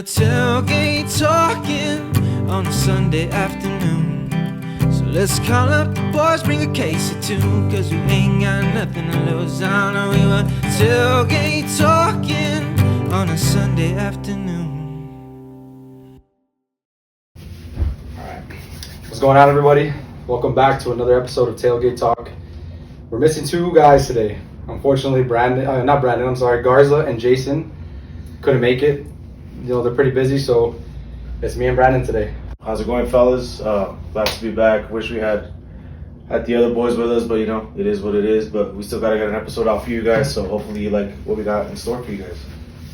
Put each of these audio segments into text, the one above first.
tailgate talking on a Sunday afternoon. So let's call up the boys, bring a case or two, cause we ain't got nothing to lose. I know we were tailgate talking on a Sunday afternoon. Alright, what's going on, everybody? Welcome back to another episode of Tailgate Talk. We're missing two guys today. Unfortunately, Garza and Jason couldn't make it. You know, they're pretty busy, so it's me and Brandon today. How's it going, fellas? Glad to be back. Wish we had the other boys with us, but you know, it is what it is. But we still gotta get an episode out for you guys, so hopefully you like what we got in store for you guys.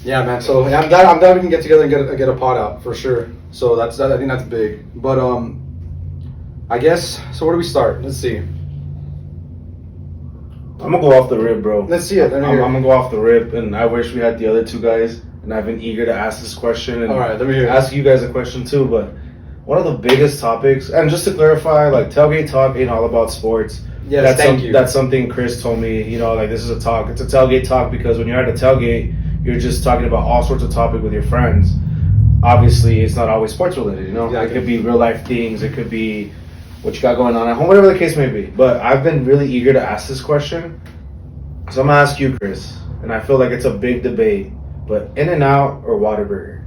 Yeah, man. So I'm glad we can get together and get a pod out for sure. So I think that's big. But I guess so. Where do we start? Let's see. I'm gonna go off the rip, bro. Let's see it. I'm gonna go off the rip, and I wish we had the other two guys. And I've been eager to ask this question and let me hear it. Ask you guys a question too. But one of the biggest topics, and just to clarify, like Tailgate Talk ain't all about sports. Yes, thank you. That's something Chris told me. You know, like this is a talk. It's a tailgate talk because when you're at a tailgate, you're just talking about all sorts of topics with your friends. Obviously, it's not always sports related. You know, It could be real life things. It could be what you got going on at home, whatever the case may be. But I've been really eager to ask this question, so I'm gonna ask you, Chris. And I feel like it's a big debate. But In-N-Out or Whataburger?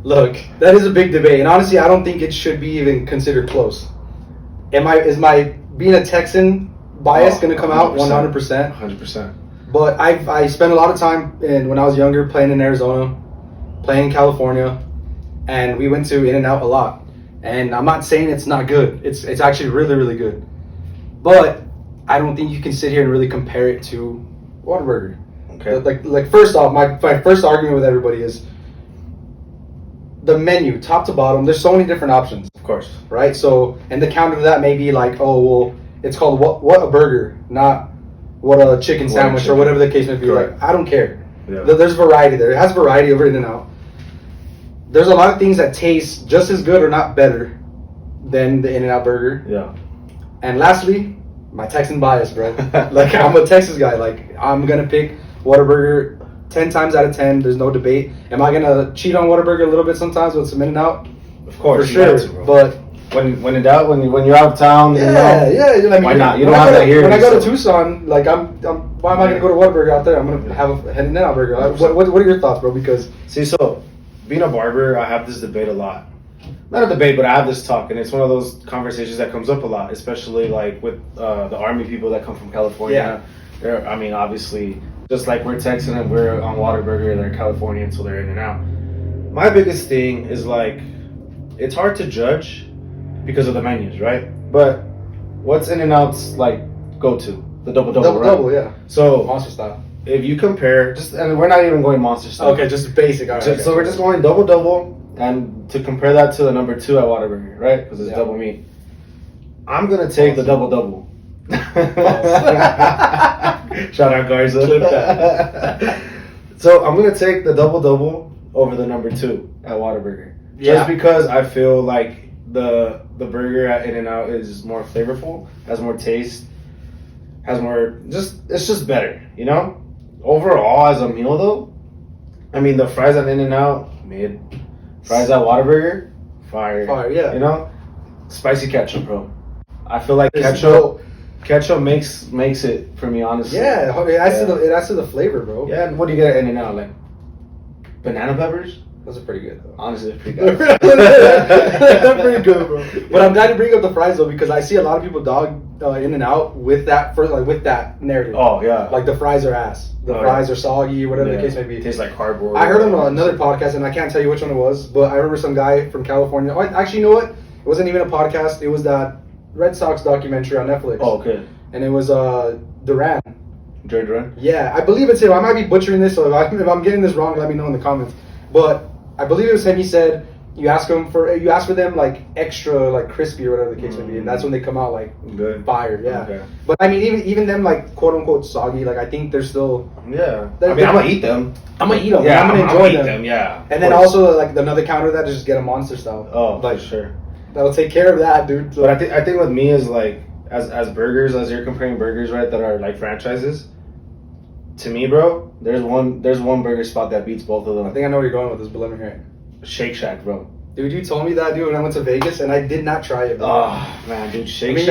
Look, that is a big debate, and honestly, I don't think it should be even considered close. Is my being a Texan bias going to come out 100%? 100%. But I spent a lot of time when I was younger playing in Arizona, playing in California, and we went to In-N-Out a lot. And I'm not saying it's not good. It's actually really, really good. But I don't think you can sit here and really compare it to Whataburger. Okay. Like first off, my first argument with everybody is the menu, top to bottom. There's so many different options. Of course. Right? So, and the counter to that may be like, oh, well, it's called what a burger, not what a chicken sandwich or whatever the case may be. Correct. Like, I don't care. Yeah. There's variety there. It has variety over In-N-Out. There's a lot of things that taste just as good or not better than the In-N-Out burger. Yeah. And lastly, my Texan bias, bro. Like, I'm a Texas guy. Like, I'm going to pick Whataburger 10 times out of 10. There's no debate. Am I gonna cheat on Whataburger a little bit sometimes with some In-N-Out? Of course, for sure. But when in doubt, when you're out of town, yeah. I mean, why not? You don't have that here. When I go to Tucson, like why am I gonna go to Whataburger out there? I'm gonna have a In-N-Out burger. What are your thoughts, bro? Because so being a barber, I have this debate a lot. Not a debate, but I have this talk, and it's one of those conversations that comes up a lot, especially like with the Army people that come from California. Yeah. I mean, obviously. Just like we're Texan and we're on Whataburger, they're Californian, so they're In-N-Out. My biggest thing is like, it's hard to judge because of the menus, right? But what's In-N-Out's like go-to? The double-double, right? Double-double, yeah. So monster style. If you compare, and we're not even going monster style. Okay, just basic. All right, so we're just going double-double, and to compare that to the number 2 at Whataburger, right? Because it's double meat. I'm gonna take the double-double. Shout out Garza. Clip that. So I'm gonna take the double over the number 2 at Whataburger. Just because I feel like the burger at In-N-Out is more flavorful, has more taste, has more it's just better, you know? Overall as a meal though, I mean the fries at In-N-Out, mid. Fries at Whataburger, fire. Fire, yeah. You know? Spicy ketchup, bro. I feel like ketchup makes it for me, honestly. Yeah, it adds to the flavor, bro. Yeah, and what do you get at In-N-Out? Like banana peppers? Those are pretty good, though. Honestly, they're pretty good. They're pretty good, bro. But I'm glad you bring up the fries though, because I see a lot of people dog In-N-Out with that with that narrative. Oh yeah. Like the fries are ass. The fries are soggy, whatever the case may be. It tastes like cardboard. I heard on another podcast, and I can't tell you which one it was, but I remember some guy from California. Oh, actually, you know what? It wasn't even a podcast. It was that Red Sox documentary on Netflix. Oh, okay. And it was Duran. Jerry Duran? Yeah, I believe it's him. I might be butchering this, so if I'm getting this wrong, let me know in the comments. But I believe it was him. He said you ask for them like extra like crispy or whatever the case may be, and that's when they come out like good, fire. Yeah. Okay. But I mean, even them like quote unquote soggy, like I think they're still. Yeah. I mean, I'm gonna eat them. I'm gonna eat them. Yeah, I'm gonna enjoy them. Yeah. And then also like another counter to that is just get a monster style. Oh, like for sure. That'll take care of that, dude. So. But I think with me is like as burgers, as you're comparing burgers, right, that are like franchises. To me, bro, there's one burger spot that beats both of them. I think I know where you're going with this, but let me hear it. Shake Shack, bro. Dude, you told me that, dude, when I went to Vegas, and I did not try it, bro. Oh, man, dude, Shake I mean,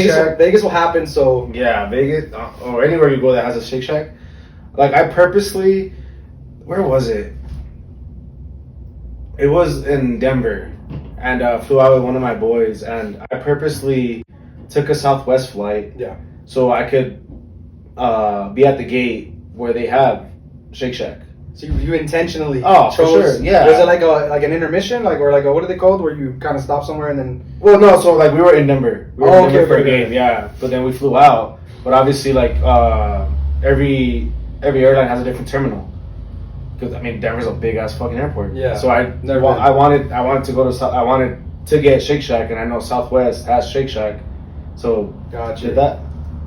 Shack. Vegas will happen, so. Yeah, Vegas, or anywhere you go that has a Shake Shack. Like, I purposely, where was it? It was in Denver, and flew out with one of my boys, and I purposely took a Southwest flight. Yeah. So I could be at the gate where they have Shake Shack. So you intentionally chose, for sure, yeah. Was it like an intermission, like, or like a, what are they called, where you kind of stop somewhere and then? Well, no, so like we were in Denver. We were in Denver for a game, okay. yeah. But then we flew out. But obviously, like every airline has a different terminal. Because I mean, Denver's a big ass fucking airport. Yeah. So I wanted to go to I wanted to get Shake Shack, and I know Southwest has Shake Shack, so gotcha. Did that.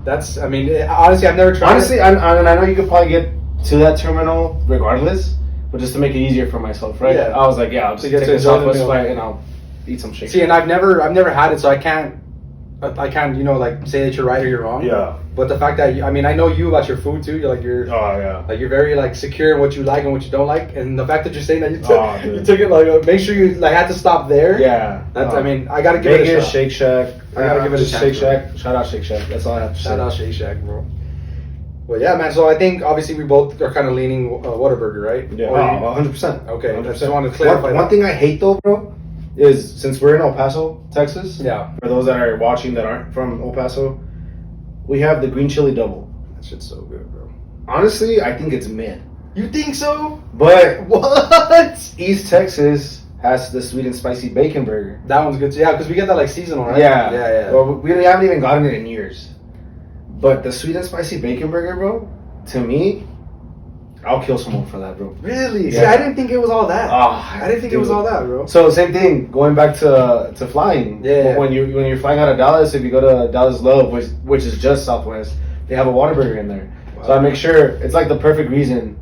That's, I mean, honestly, I've never tried. Honestly, and I know you could probably get to that terminal regardless, but just to make it easier for myself, right? Yeah. I was like, yeah, I'll just take the Southwest flight and I'll eat some Shake Shack. See, and I've never had it, so I can't, you know, like say that you're right or you're wrong. Yeah. But the fact that I mean, I know you about your food too. Oh yeah. Like you're very like secure in what you like and what you don't like, and the fact that you're saying that you took it it, like make sure you like had to stop there. Yeah. That's I mean, I gotta give it a shot. Shake Shack. I gotta give it a chance, Shake Shack. Shout out Shake Shack. That's all I have to say. Shout out Shake Shack, bro. Well, yeah, man. So I think obviously we both are kind of leaning Whataburger, right? Yeah. 100%. Okay. 100%. I just wanted to clarify. One thing I hate though, bro, is since we're in El Paso, Texas. Yeah. For those that are watching that aren't from El Paso, we have the green chili double. That shit's so good, bro. Honestly, I think it's mid. You think so? But what? East Texas has the sweet and spicy bacon burger. That one's good too. Yeah, because we get that like seasonal, right? Yeah. Yeah. Well, we haven't even gotten it in years. But the sweet and spicy bacon burger, bro, to me, I'll kill someone for that, bro. Really? Yeah. See, I didn't think it was all that. I didn't think it was all that, bro. So same thing, going back to flying. Yeah. When you're flying out of Dallas, if you go to Dallas Love, which is just Southwest, they have a Whataburger in there. Wow. So I make sure it's like the perfect reason.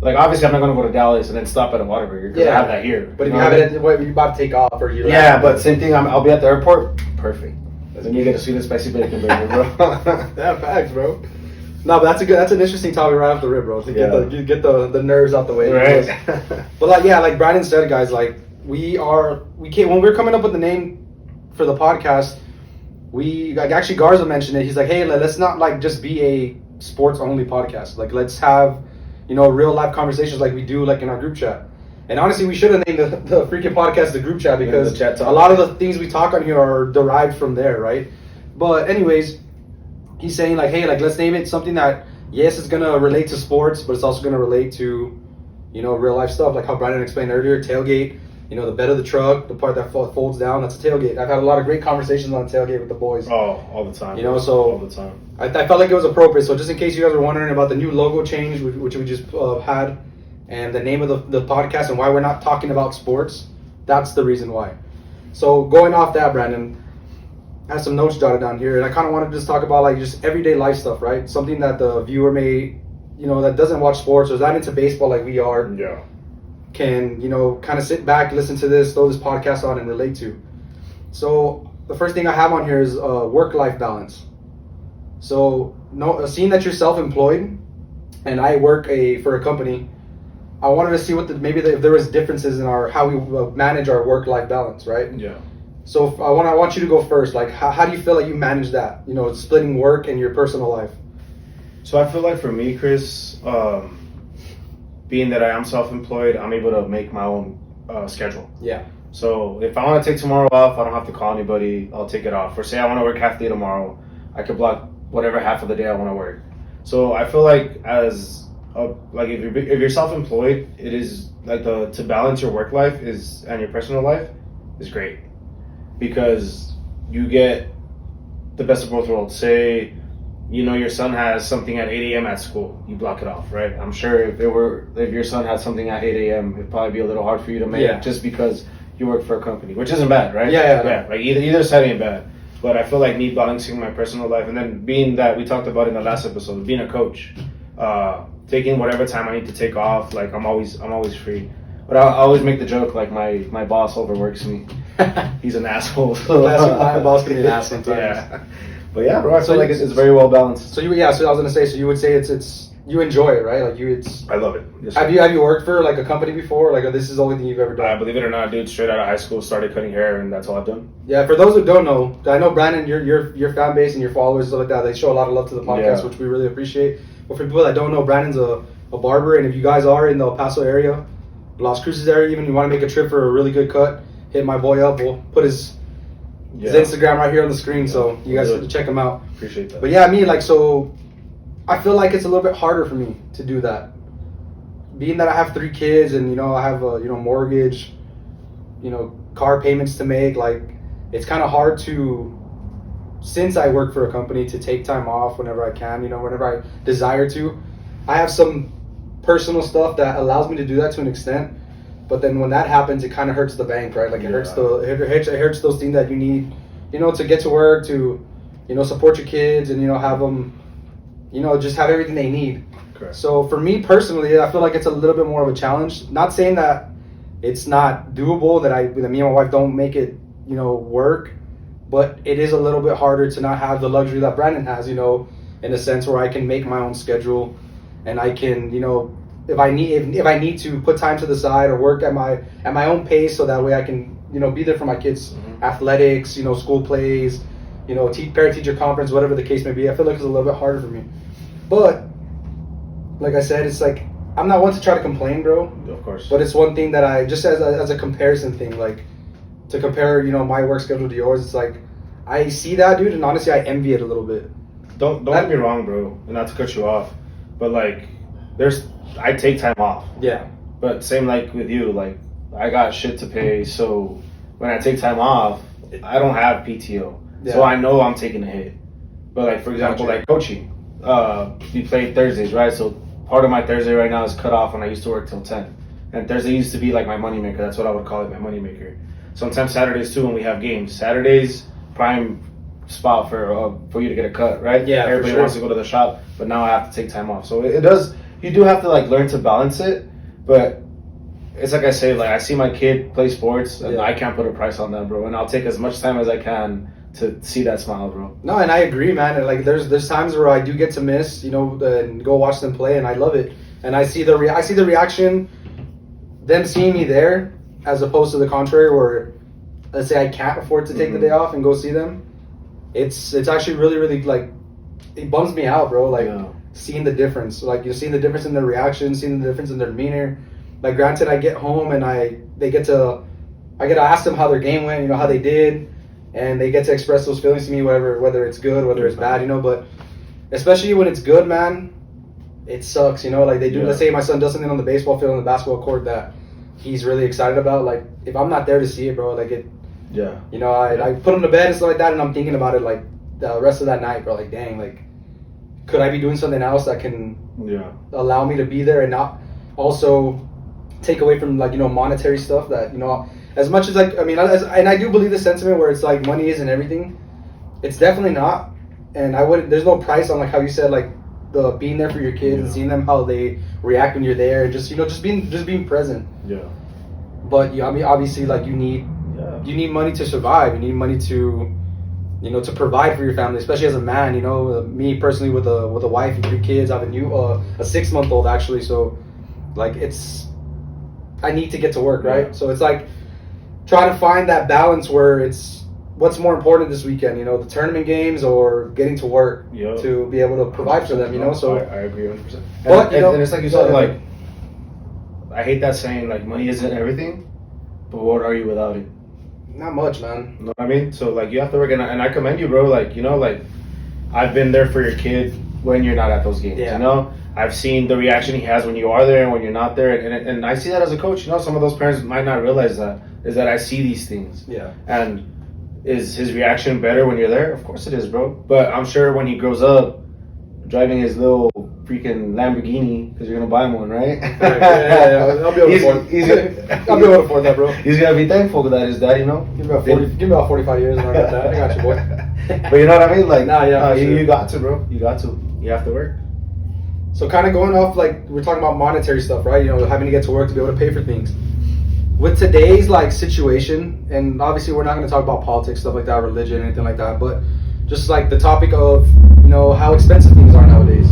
Like obviously, I'm not gonna go to Dallas and then stop at a Whataburger because I have that here. But if you have it, what you about to take off or you? Yeah, but same thing. I'll be at the airport. Perfect. Then you get a sweet and spicy bacon burger, bro. Yeah, facts, bro. No, but that's an interesting topic right off the rip, bro. To get the nerves out the way. Right. But like Brandon said, guys, like we came when we were coming up with the name for the podcast. We like actually Garza mentioned it. He's like, hey, let's not like just be a sports only podcast. Like let's have, you know, real life conversations like we do like in our group chat. And honestly, we should have named the freaking podcast the group chat because a lot of the things we talk on here are derived from there, right? But anyways, he's saying like, hey, like let's name it something that, yes, it's gonna relate to sports, but it's also gonna relate to, you know, real life stuff like how Brandon explained earlier. Tailgate, you know, the bed of the truck, the part that folds down, that's a tailgate. I've had a lot of great conversations on tailgate with the boys. Oh, all the time. You know, so all the time. I felt like it was appropriate. So just in case you guys were wondering about the new logo change, which we just had, and the name of the podcast and why we're not talking about sports, that's the reason why. So going off that, Brandon, I have some notes jotted down here, and I kind of wanted to just talk about like just everyday life stuff, right? Something that the viewer may, you know, that doesn't watch sports or is not into baseball like we are, can, you know, kind of sit back, listen to this, throw this podcast on and relate to. So the first thing I have on here is work-life balance. So seeing that you're self-employed and I work for a company, I wanted to see what if there was differences in how we manage our work-life balance, right? Yeah. So I want you to go first. Like, how do you feel like you manage that? You know, splitting work and your personal life. So I feel like for me, Chris, being that I am self-employed, I'm able to make my own schedule. Yeah. So if I want to take tomorrow off, I don't have to call anybody. I'll take it off. Or say I want to work half day tomorrow, I could block whatever half of the day I want to work. So I feel like if you're self-employed, it is like to balance your work life and your personal life is great because you get the best of both worlds. Say, you know, your son has something at 8 a.m. at school, you block it off, right? I'm sure if your son had something at 8 a.m., it'd probably be a little hard for you to make just because you work for a company, which isn't bad, right? Yeah. Like either side ain't bad. But I feel like me balancing my personal life and then being that we talked about in the last episode, being a coach, taking whatever time I need to take off, like I'm always free. But I always make the joke like my boss overworks me. He's an asshole. My boss can be an ass sometimes. Yeah. But yeah, bro, I feel like it's very well balanced. So so I was gonna say, so you would say it's you enjoy it, right? Like I love it. Yes, have you worked for like a company before? Like this is the only thing you've ever done? Believe it or not, dude, straight out of high school, started cutting hair, and that's all I've done. Yeah, for those who don't know, I know Brandon, your fan base and your followers and stuff like that, they show a lot of love to the podcast, which we really appreciate. But for people that don't know, Brandon's a barber, and if you guys are in the El Paso area, Las Cruces area, even you want to make a trip for a really good cut, hit my boy up. We'll put his Instagram right here on the screen, so you guys can check him out. Appreciate that. But yeah, I mean, like, so I feel like it's a little bit harder for me to do that. Being that I have 3 kids and, I have a, mortgage, car payments to make, like, it's kind of hard to, since I work for a company, to take time off whenever I can, whenever I desire to. I have some personal stuff that allows me to do that to an extent, but then when that happens, it kind of hurts the bank, right? Like, it hurts those things that you need, to get to work, to, support your kids and, have them, just have everything they need. Correct. So for me personally, I feel like it's a little bit more of a challenge. Not saying that it's not doable, that me and my wife don't make it, work, but it is a little bit harder to not have the luxury that Brandon has, in a sense where I can make my own schedule and I can, if I need to put time to the side or work at my own pace, so that way I can, be there for my kids' athletics, school plays, parent-teacher conference, whatever the case may be. I feel like it's a little bit harder for me. But, like I said, it's like, I'm not one to try to complain, bro. Of course. But it's one thing that I, just as a comparison thing, like, to compare, my work schedule to yours, it's like, I see that, dude, and honestly, I envy it a little bit. Don't get me wrong, bro, and not to cut you off, but, like, I take time off. Yeah. But same like with you, like, I got shit to pay, so when I take time off, I don't have PTO. Yeah. So I know I'm taking a hit. But, like, for example, like coaching. We play Thursdays, right? So part of my Thursday right now is cut off when I used to work till 10. And Thursday used to be like my moneymaker. That's what I would call it, my moneymaker. Sometimes Saturdays too when we have games. Saturdays, prime spot for you to get a cut, right? Yeah, everybody wants to go to the shop, but now I have to take time off. So it does. You do have to like learn to balance it, but it's like I say, like I see my kid play sports, and I can't put a price on that, bro. And I'll take as much time as I can to see that smile, bro. No, and I agree, man. And like there's times where I do get to miss, and go watch them play, and I love it. And I see the reaction, them seeing me there, as opposed to the contrary, where let's say I can't afford to take the day off and go see them. It's actually really, really, like, it bums me out, bro. Like seeing the difference, like you're seeing the difference in their reaction, seeing the difference in their demeanor. Like, granted, I get home and I get to ask them how their game went, how they did, and they get to express those feelings to me, whether it's good, whether it's bad, but especially when it's good, man, it sucks, like they do. Let's say my son does something on the baseball field, on the basketball court that he's really excited about. Like, if I'm not there to see it, bro, like it. Yeah. I put him to bed and stuff like that, and I'm thinking about it like the rest of that night, bro. Like, dang, like, could I be doing something else that can allow me to be there and not also take away from, like, monetary stuff that, as much as, like, I mean, and I do believe the sentiment where it's like money isn't everything. It's definitely not. And there's no price on, like how you said, like, the being there for your kids and seeing them, how they react when you're there, and just, just being present. Yeah. But I mean, obviously, like, you need money to survive. You need money to, to provide for your family, especially as a man. Me personally, with a wife and 3 kids, I have a 6-month-old actually. So, like, I need to get to work, right? So it's like trying to find that balance where it's what's more important this weekend, the tournament games or getting to work to be able to provide for them, So I agree 100%. But and it's like you said, like, I hate that saying, like, money isn't everything, but what are you without it? Not much, man. You know what I mean? So, like, you have to work, and I commend you, bro. Like, like, I've been there for your kid when you're not at those games, I've seen the reaction he has when you are there and when you're not there, and I see that as a coach. Some of those parents might not realize that, is that I see these things. Yeah. And is his reaction better when you're there? Of course it is, bro. But I'm sure when he grows up, driving his little freaking Lamborghini, because you're going to buy him one, right? Yeah. I'll be able to afford that, bro. He's going to be thankful that his dad, Give me about 45 years and I got that. I got you, boy. But you know what I mean? Like, you got to, bro. You got to. You have to work. So kind of going off, like, we're talking about monetary stuff, right? Having to get to work to be able to pay for things. With today's, like, situation, and obviously we're not going to talk about politics, stuff like that, religion, anything like that, but just, like, the topic of, how expensive things are nowadays.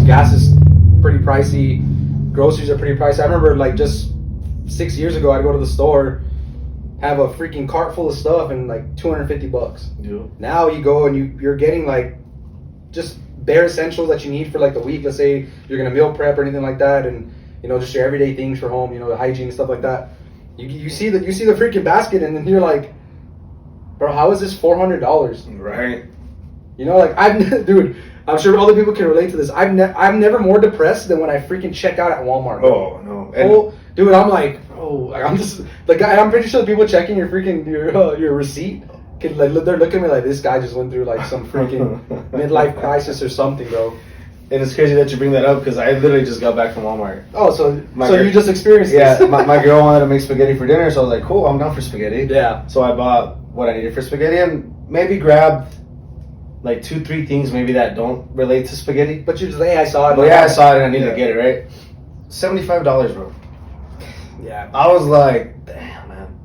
Gas is pretty pricey. Groceries are pretty pricey. I remember like just 6 years ago, I'd go to the store, have a freaking cart full of stuff, and like $250. Yeah. Now you go and you're getting like just bare essentials that you need for like the week. Let's say you're gonna meal prep or anything like that, and you know, just your everyday things for home. You know, the hygiene and stuff like that. You see the freaking basket, and then you're like, bro, how is this $400? Right. You know, like dude, I'm sure other people can relate to this. I'm never more depressed than when I freaking check out at Walmart. Oh no, dude, I'm like, like, I'm just the guy. I'm pretty sure the people checking your freaking your receipt can like they're looking at me like this guy just went through like some freaking midlife crisis or something, bro. And it's crazy that you bring that up because I literally just got back from Walmart. Oh, so you just experienced this? Yeah, my girl wanted to make spaghetti for dinner, so I was like, cool, I'm down for spaghetti. Yeah. So I bought what I needed for spaghetti and maybe grabbed like 2-3 things maybe that don't relate to spaghetti. But you just like, hey, I saw it. But yeah, I saw it and I needed to get it, right? $75, bro. Yeah. I was like, damn, man.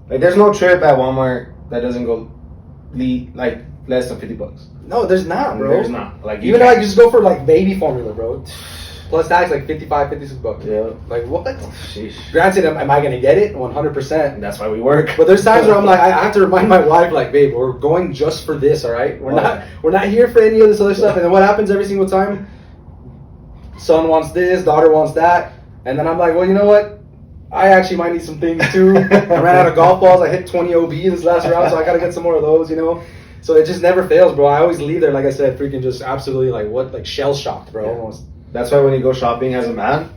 Like, there's no trip at Walmart that doesn't go like less than $50. No, there's not, bro. There's not. Like, even like just go for like baby formula, bro. Plus tax like $55-$56. Yeah. Like what? Sheesh. Granted, am I gonna get it? 100%. That's why we work. But there's times where I'm like, I have to remind my wife, like, babe, we're going just for this, all right? We're not here for any of this other stuff. And then what happens every single time? Son wants this, daughter wants that, and then I'm like, well, you know what? I actually might need some things too. I ran out of golf balls. I hit 20 OB this last round, so I gotta get some more of those, you know. So it just never fails, bro. I always leave there, like I said, freaking just absolutely like shell shocked, bro. Yeah. Almost. That's why when you go shopping as a man,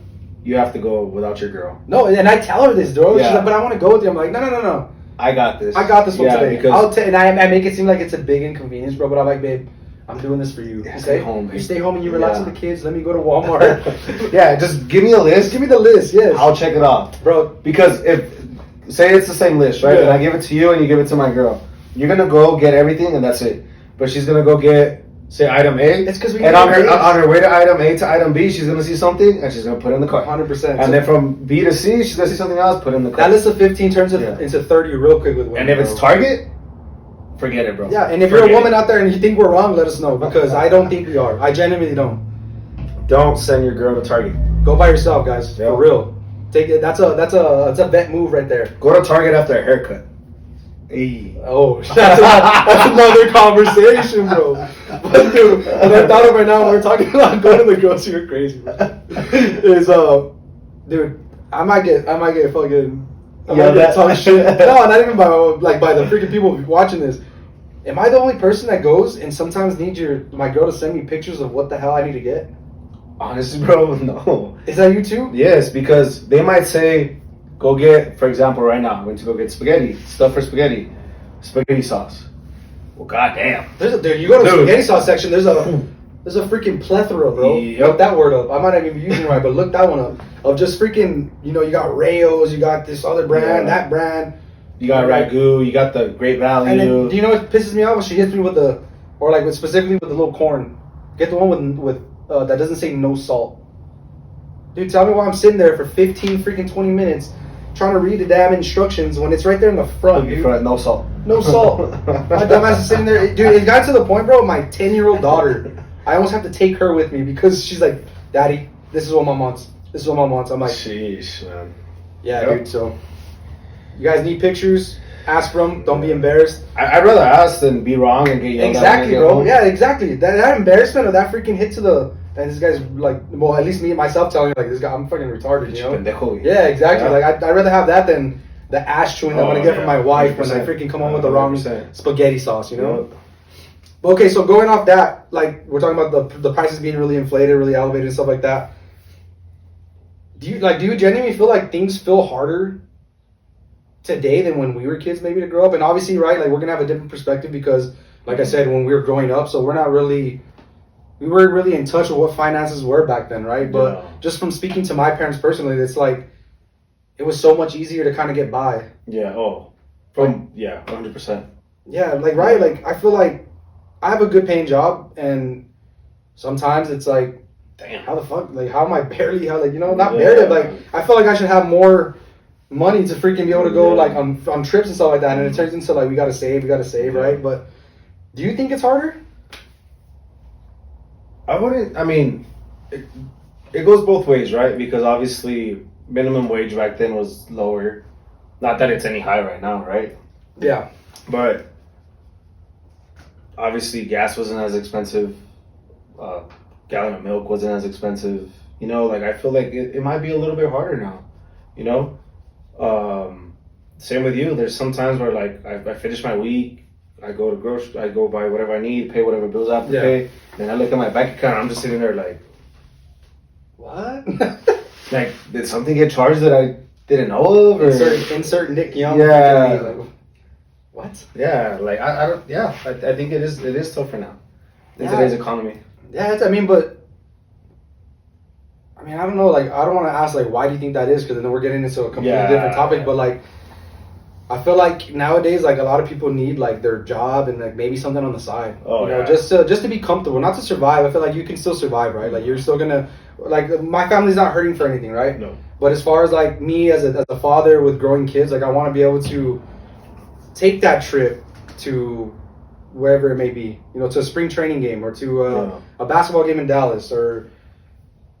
you have to go without your girl. No, and I tell her this, bro. Yeah. She's like, but I want to go with you. I'm like, no. I got this. I got this one today. Because and I make it seem like it's a big inconvenience, bro. But I'm like, babe, I'm doing this for you. Yeah, You stay home, You babe. stay home and you relax with the kids. Let me go to Walmart. yeah, just give me a list. Just give me the list, yes. I'll check it off, bro. Because if say it's the same list, right? Yeah. And I give it to you and you give it to my girl, you're gonna go get everything and that's it. But she's gonna go get say item A. It's because we and on her way to item A to item B, she's gonna see something and she's gonna put it in the cart. 100%. And then from B to C, she's gonna see something else, put it in the cart. That list of 15 turns into 30 real quick with women. And if it's Target, forget it, bro. Yeah, and if you're a woman out there and you think we're wrong, let us know because I don't think we are. I genuinely don't. Don't send your girl to Target. Go by yourself, guys. For real. Take it. That's a vet move right there. Go to Target after a haircut. Hey. Oh, that's another conversation, bro. But dude, what I thought of right now, when we're talking about going to the grocery, you're crazy, bro. Is dude, I might get fucking. Talk shit. No, not even by the freaking people watching this. Am I the only person that goes and sometimes needs my girl to send me pictures of what the hell I need to get? Honestly, bro, no. Is that you too? Yes, because they might say, go get, for example, right now, I'm going to go get stuff for spaghetti sauce. Well, goddamn. You go to the spaghetti sauce section, there's a freaking plethora, bro. Yep. Look that word up. I might not even be using it right, but look that one up. Of just freaking, you got Rayo's, you got this other brand, that brand. You got Ragu, you got the Great Value. And then, do you know what pisses me off? When she hits me specifically with the little corn. Get the one with that doesn't say no salt. Dude, tell me why I'm sitting there for 15 freaking 20 minutes trying to read the damn instructions when it's right there in the front, dude. No salt. No salt. My dumbass is sitting there. Dude, it got to the point, bro, my 10-year-old daughter, I almost have to take her with me because she's like, Daddy, this is what Mom wants. This is what Mom wants. I'm like, sheesh, man. Yeah, dude, so. You guys need pictures? Ask for them. Don't be embarrassed. I'd rather ask than be wrong and get yelled at. Exactly, bro. Yeah, exactly. That embarrassment or that freaking hit to the... And this guy's like... Well, at least me and myself telling you, like, this guy, I'm fucking retarded, you know? Pendejo. Yeah, exactly. Yeah. Like, I'd rather have that than the ass chewing that I'm going to get from my wife 100%. when I freaking come home with the wrong 100%. spaghetti sauce, you know? But okay, so going off that, like, we're talking about the prices being really inflated, really elevated and stuff like that. Do you genuinely feel like things feel harder today than when we were kids maybe to grow up? And obviously, right, like we're gonna have a different perspective because like I said, when we were growing up, so we weren't really in touch with what finances were back then, right? But just from speaking to my parents personally, it's like it was so much easier to kind of get by. 100%. Yeah, like right, like I feel like I have a good paying job and sometimes it's like, damn, how the fuck, like how am I barely like I feel like I should have more money to freaking be able to go like on trips and stuff like that, and it turns into like we gotta save, right? But do you think it's harder? I wouldn't. I mean, it goes both ways, right? Because obviously minimum wage back then was lower. Not that it's any higher right now, right? Yeah. But obviously gas wasn't as expensive. Gallon of milk wasn't as expensive. You know, like I feel like it might be a little bit harder now. You know, same with you. There's some times where like I finish my week, I go to I go buy whatever I need, pay whatever bills I have to pay, and I look at my bank account. I'm just sitting there like, what? like did something get charged that I didn't know of? Or insert Nick Young. Yeah. Like, what? Yeah, like I don't. Yeah, I think it is tougher now in today's economy. Yeah, I mean, I don't know. Like, I don't want to ask like why do you think that is? Because then we're getting into a completely different topic. But like, I feel like nowadays, like a lot of people need like their job and like maybe something on the side. Oh, you know, just to be comfortable, not to survive. I feel like you can still survive, right? Like you're still gonna like my family's not hurting for anything, right? No. But as far as like me as a father with growing kids, like I want to be able to take that trip to wherever it may be, you know, to a spring training game or to a basketball game in Dallas, or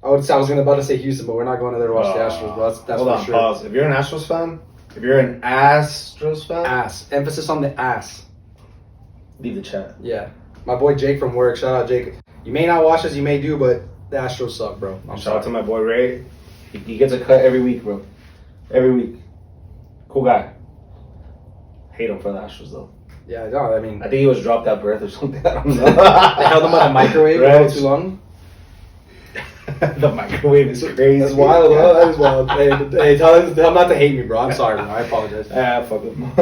I was about to say Houston, but we're not going to there to watch the Astros. But that's hold for on, sure. pause. If you're an Astros fan, if you're an Astros fan, Emphasis on the ass. leave the chat. Yeah, my boy Jake from work. Shout out Jake. You may not watch this, you may do, but the Astros suck, bro. Shout out to my boy Ray. He gets a cut every week, bro. Every week. Cool guy. Hate him for the Astros though. Yeah, no, I mean, I think he was dropped at birth or something. I don't know. they held him on the microwave for too long. The microwave is crazy. That's wild, bro. That is wild. Hey, tell him not to hate me, bro. I'm sorry, bro. I apologize. Fuck him.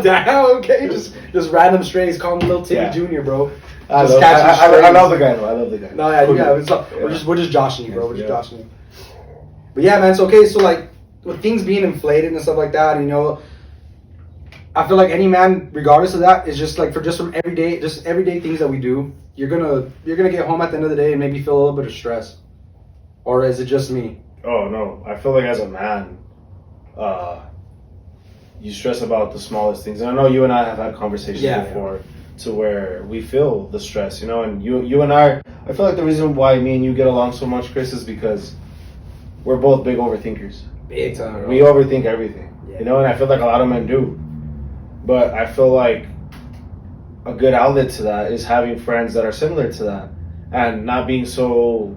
Damn, okay. Just random strays. Call him Little Timmy Jr., bro. I love the guy, though. I love the guy. No, we're just joshing you, bro. We're just joshing you. But yeah, man. So okay, so like with things being inflated and stuff like that, you know, I feel like any man, regardless of that, is just like from everyday things that we do, you're gonna get home at the end of the day and maybe feel a little bit of stress. Or is it just me? Oh no, I feel like as a man, you stress about the smallest things, and I know you and I have had conversations before to where we feel the stress, you know. And you and I feel like the reason why me and you get along so much, Chris, is because we're both big overthinkers. Big time. Bro. We overthink everything, you know, and I feel like a lot of men do. But I feel like a good outlet to that is having friends that are similar to that, and not being so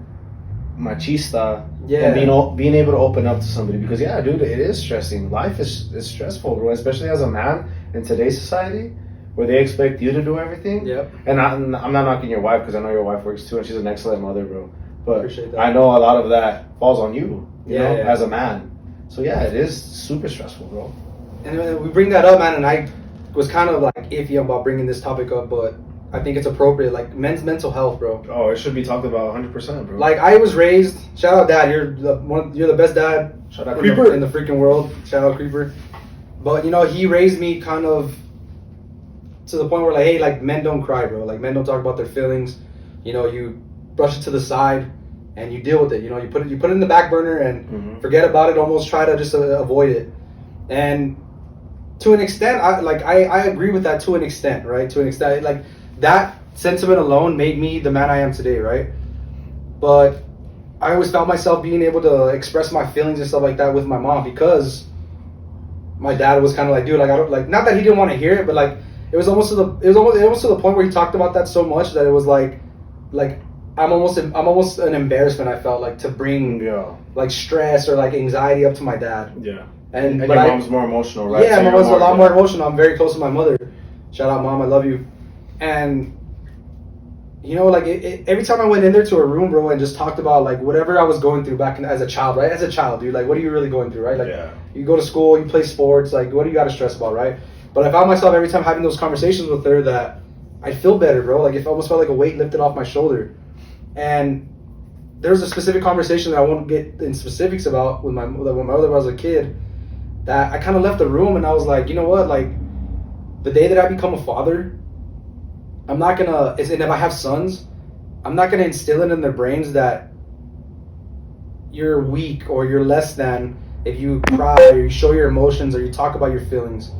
machista, and being able to open up to somebody. Because dude, it is stressing. Life is stressful, bro, especially as a man in today's society where they expect you to do everything. Yep. And I'm not knocking your wife, because I know your wife works too, and she's an excellent mother, bro. But that. I know a lot of that falls on you, you know, yeah. as a man. So it is super stressful, bro. And we bring that up, man, and I was kind of like iffy about bringing this topic up, but I think it's appropriate. Like men's mental health, bro. Oh, it should be talked about 100%, bro. Like I was raised. Shout out, Dad. You're the best dad. Shout out, Creeper, in the freaking world. Shout out, Creeper. But you know, he raised me kind of to the point where like, hey, like men don't cry, bro. Like men don't talk about their feelings. You know, you brush it to the side and you deal with it. You know, you put it in the back burner and forget about it. Almost try to just avoid it. And to an extent, I agree with that to an extent, right? To an extent, like that sentiment alone made me the man I am today, right? But I always found myself being able to express my feelings and stuff like that with my mom, because my dad was kind of like, dude, like I don't like, not that he didn't want to hear it, but like it was almost to the point where he talked about that so much that it was like I'm almost an embarrassment, I felt like, to bring like stress or like anxiety up to my dad. Yeah. And your mom's more emotional, right? Yeah, my mom's a lot more emotional. I'm very close to my mother. Shout out, Mom, I love you. And you know, like every time I went in there to a room, bro, and just talked about like whatever I was going through back as a child, right? As a child, dude, like what are you really going through, right? Like you go to school, you play sports, like what do you got to stress about, right? But I found myself every time having those conversations with her that I feel better, bro. Like it almost felt like a weight lifted off my shoulder. And there was a specific conversation that I won't get in specifics about with my mother when I was a kid, that I kind of left the room and I was like, you know what, like the day that I become a father, I'm not gonna, and if I have sons, I'm not gonna instill it in their brains that you're weak or you're less than if you cry or you show your emotions or you talk about your feelings.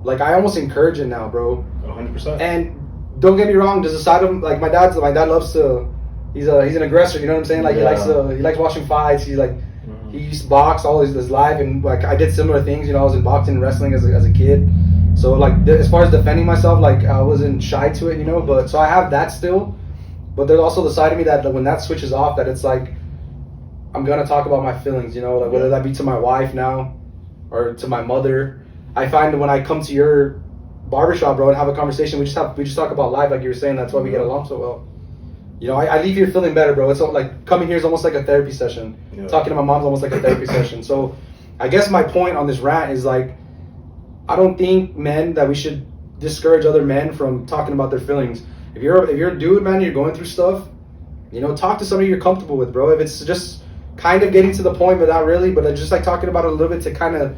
Like I almost encourage it now, bro. 100%. And don't get me wrong, there's a side of like my dad loves to he's an aggressor. You know what I'm saying? Like he likes watching fights. He used to box all his life, and like I did similar things. You know, I was in boxing and wrestling as a kid. So like as far as defending myself, like I wasn't shy to it. You know, but so I have that still. But there's also the side of me that when that switches off, that it's like I'm gonna talk about my feelings. You know, like whether that be to my wife now or to my mother. I find that when I come to your barbershop, bro, and have a conversation, we just talk about life, like you were saying. That's why we get along so well. You know, I leave here feeling better, bro. It's like coming here is almost like a therapy session. Yeah. Talking to my mom's almost like a therapy session. So, I guess my point on this rant is like, I don't think that we should discourage other men from talking about their feelings. If you're a dude, man, you're going through stuff, you know, talk to somebody you're comfortable with, bro. If it's just kind of getting to the point, but not really, but just like talking about it a little bit to kind of,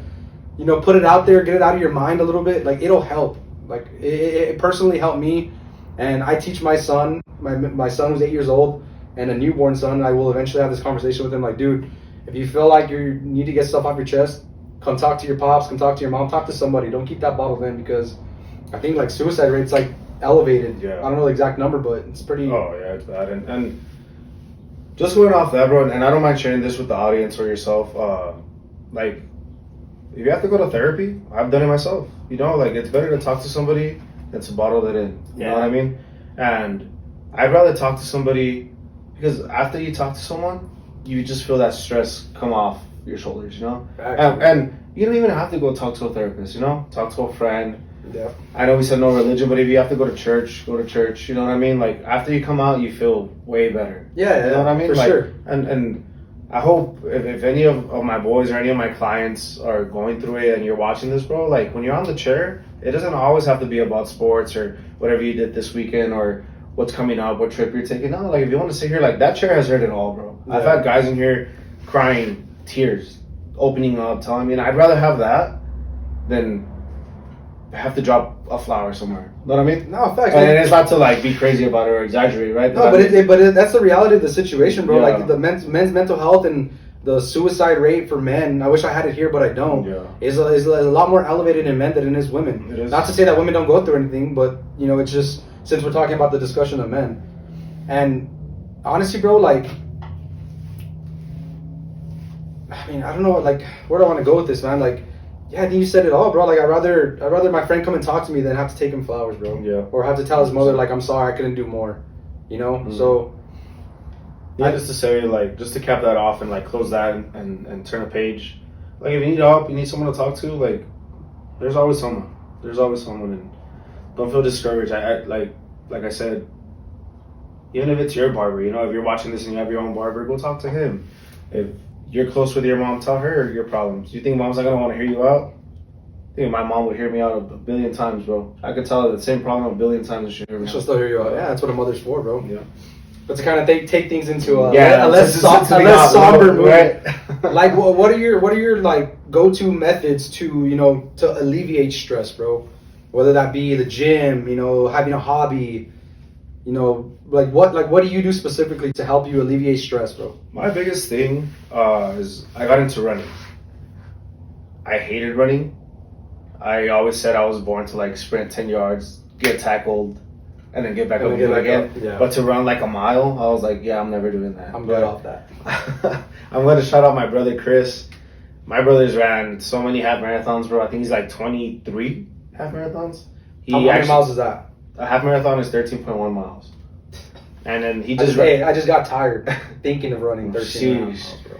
you know, put it out there, get it out of your mind a little bit, like it'll help. Like it personally helped me, and I teach my son, my son who's 8 years old, and a newborn son. I will eventually have this conversation with him. Like, dude, if you feel like you need to get stuff off your chest, come talk to your pops, come talk to your mom, talk to somebody. Don't keep that bottled in, because I think like suicide rates like elevated. Yeah. I don't know the exact number, but it's pretty. Oh yeah, it's bad. And just going off that, bro, and I don't mind sharing this with the audience or yourself. Like, if you have to go to therapy, I've done it myself. You know, like it's better to talk to somebody than to bottle it in. You know what I mean? And I'd rather talk to somebody, because after you talk to someone, you just feel that stress come off your shoulders, you know? And you don't even have to go talk to a therapist, you know? Talk to a friend. Yeah. I know we said no religion, but if you have to go to church, go to church. You know what I mean? Like after you come out, you feel way better. Yeah, you know what I mean? For like, sure. And I hope if any of my boys or any of my clients are going through it and you're watching this, bro, like when you're on the chair, it doesn't always have to be about sports or whatever you did this weekend or what's coming up, what trip you're taking. No, like if you want to sit here, like that chair has heard it all, bro. Yeah. I've had guys in here crying, tears, opening up, telling me, and I'd rather have that than have to drop a flower somewhere. Know what I mean? No, facts. And it's not to like be crazy about it or exaggerate, right? No, but that's the reality of the situation, bro. Yeah. Like the men's mental health and the suicide rate for men. I wish I had it here, but I don't. Yeah. Is a lot more elevated in men than it is women. It is. Not to say that women don't go through anything, but you know, it's just since we're talking about the discussion of men. And honestly, bro, like, I mean, I don't know, like, where do I want to go with this, man? Like, yeah, I think you said it all, bro. Like, I'd rather my friend come and talk to me than have to take him flowers, bro. Yeah. Or have to tell his mother, like, I'm sorry, I couldn't do more. You know? Mm-hmm. So. Yeah, just to say, like, just to cap that off and, like, close that and turn a page. Like, if you need help, you need someone to talk to, like, there's always someone. There's always someone. And don't feel discouraged. Like I said, even if it's your barber, you know, if you're watching this and you have your own barber, go talk to him. If you're close with your mom, tell her your problems. You think mom's not going to want to hear you out? I think my mom would hear me out a billion times, bro. I could tell her the same problem a billion times and she'll hear me out. She'll still hear you out. Yeah, that's what a mother's for, bro. Yeah. But to kind of take things into a less somber mood. Right? Like, what are your like go-to methods to, you know, to alleviate stress, bro? Whether that be the gym, you know, having a hobby, you know, like what do you do specifically to help you alleviate stress, bro? My biggest thing is I got into running. I hated running. I always said I was born to like sprint 10 yards, get tackled, and then get back up and do it again. Yeah. But to run like a mile, I was like, yeah, I'm never doing that. I'm good off that. I'm going to shout out my brother, Chris. My brother's ran so many half marathons, bro. I think he's like 23 half marathons. How many miles is that? A half marathon is 13.1 miles. And then he just I just got tired thinking of running 13 miles, bro.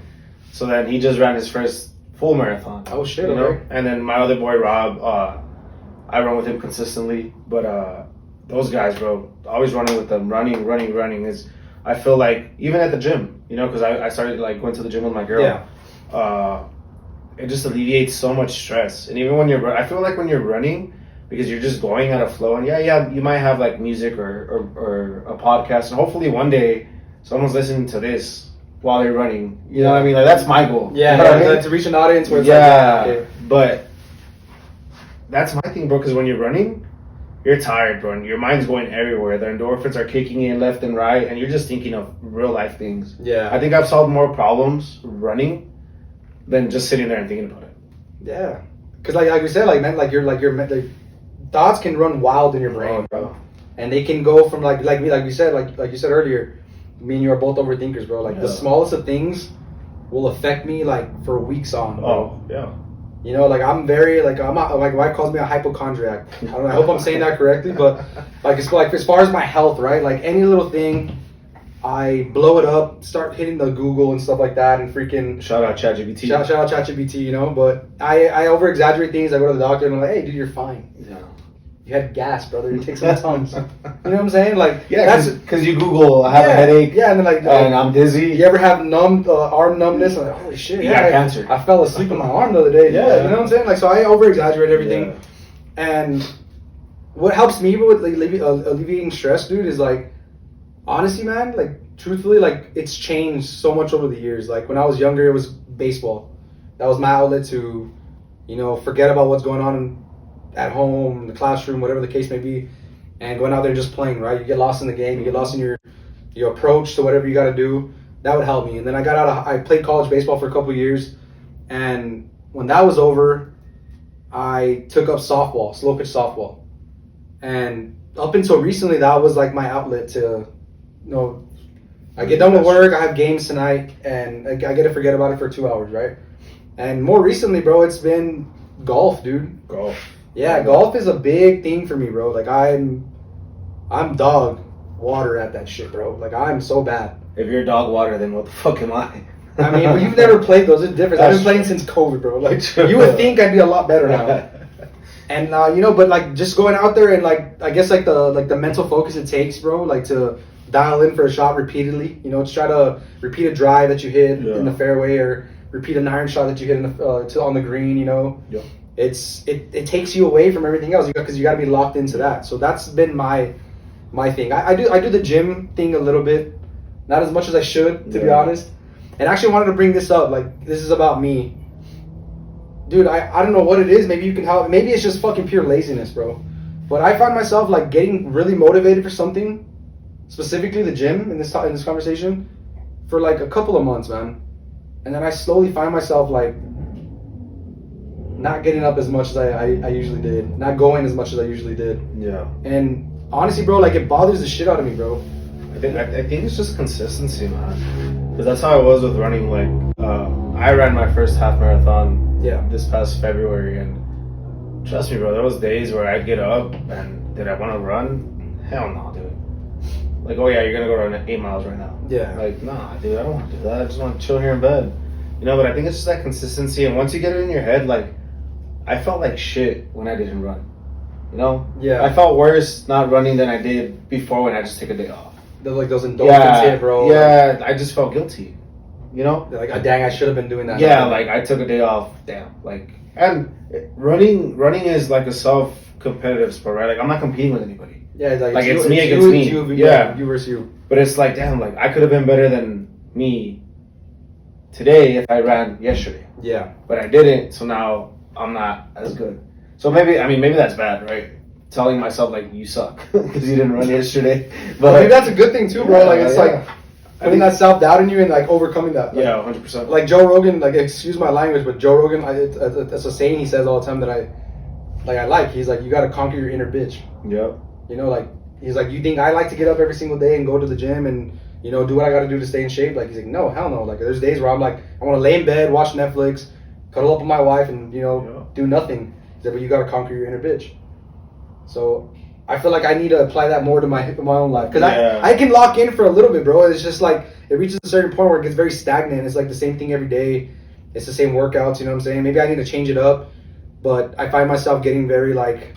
So then he just ran his first full marathon. Oh shit, you know? Okay. And then my other boy Rob, I run with him consistently, but those guys, bro, always running with them, running is, I feel like, even at the gym, you know, because I started like going to the gym with my girl. Yeah. It just alleviates so much stress. And even when I feel like when you're running, because you're just going at a flow, and you might have like music or a podcast, and hopefully one day someone's listening to this while you're running. You know what I mean? Like that's my goal. Yeah, you know what I mean? To reach an audience where it's okay. But that's my thing, bro, because when you're running, you're tired, bro, and your mind's going everywhere. The endorphins are kicking in left and right, and you're just thinking of real life things. Yeah. I think I've solved more problems running than just sitting there and thinking about it. Yeah. Because like we said, like, man, like your thoughts can run wild in your brain, bro. And they can go from like we said, like you said earlier, me and you are both overthinkers, bro. Like the smallest of things will affect me like for weeks on. Bro. Oh, yeah. You know, like I'm very like I'm not, like my wife calls me a hypochondriac. I don't know. I hope I'm saying that correctly, but like it's like as far as my health, right? Like any little thing, I blow it up, start hitting the Google and stuff like that, and freaking shout out ChatGPT. Shout out ChatGPT, you know. But I over exaggerate things. I go to the doctor and I'm like, hey, dude, you're fine. Yeah. You had gas, brother. You take some Tums. You know what I'm saying? Like that's because you Google I have a headache. Yeah, and then like and I'm dizzy. You ever have arm numbness? I'm like, holy shit, you got cancer. I fell asleep on my arm the other day. Yeah, you know what I'm saying? Like so, I over exaggerate everything. And what helps me with like, alleviating stress, dude, is like honestly, man, like truthfully, like it's changed so much over the years. Like when I was younger, it was baseball. That was my outlet to, you know, forget about what's going on at home, in the classroom, whatever the case may be, and going out there and just playing, right? You get lost in the game, you get lost in your approach to whatever you got to do. That would help me. And then I played college baseball for a couple of years, and when that was over, I took up softball, slow pitch softball. And up until recently, that was like my outlet to, you know, I get done with work, I have games tonight, and I get to forget about it for 2 hours, right? And more recently, bro, it's been golf, dude. Golf. Yeah, golf is a big thing for me, bro. Like I'm dog water at that shit, bro. Like I'm so bad. If you're dog water, then what the fuck am I? I mean, but you've never played those. It's different. I've been playing since COVID, bro. Like you would think I'd be a lot better now. And you know, but like just going out there and like I guess like the mental focus it takes, bro. Like to dial in for a shot repeatedly. You know, to try to repeat a drive that you hit in the fairway or repeat an iron shot that you hit on the green. You know. Yep. It takes you away from everything else because you got to be locked into that. So that's been my thing. I do the gym thing a little bit, not as much as I should, to be honest. And I actually wanted to bring this up. Like this is about me, dude. I don't know what it is. Maybe you can help. Maybe it's just fucking pure laziness, bro. But I find myself like getting really motivated for something, specifically the gym in this conversation, for like a couple of months, man. And then I slowly find myself like not getting up as much as I usually did, not going as much as I usually did. Yeah. And honestly, bro, like it bothers the shit out of me, bro. I think it's just consistency, man. Because that's how I was with running. Like I ran my first half marathon this past February, and trust me, bro, there was days where I'd get up and did I want to run? Hell no, dude. Like, oh yeah, you're gonna go run 8 miles right now. Yeah. Like, nah, dude, I don't want to do that. I just want to chill here in bed. You know, but I think it's just that consistency, and once you get it in your head, like. I felt like shit when I didn't run. You know? Yeah. I felt worse not running than I did before when I just take a day off. Like those endorphins hit, bro. Yeah, I just felt guilty. You know? Like, dang, I should have been doing that. Yeah, like I took a day off. Damn. Like, and running is like a self-competitive sport, right? Like I'm not competing with anybody. Yeah, like it's me against me. You versus you. But it's like, damn, like I could have been better than me today if I ran yesterday. Yeah. But I didn't, so now I'm not as good. So maybe that's bad, right? Telling myself like you suck because you didn't run yesterday. But maybe that's a good thing too, bro. Like it's like putting that self doubt in you and like overcoming that. Like, 100%. Like Joe Rogan, like excuse my language, but Joe Rogan, it's a saying he says all the time that I like. He's like, you got to conquer your inner bitch. Yep. You know, like he's like, you think I like to get up every single day and go to the gym and you know do what I got to do to stay in shape? Like he's like, no, hell no. Like there's days where I'm like, I want to lay in bed, watch Netflix, cuddle up with my wife, and you know do nothing. He's like, but you got to conquer your inner bitch. So I feel like I need to apply that more to my own life because I can lock in for a little bit, bro. It's just like it reaches a certain point where it gets very stagnant. It's like the same thing every day. It's the same workouts. You know what I'm saying? Maybe I need to change it up, but I find myself getting very like,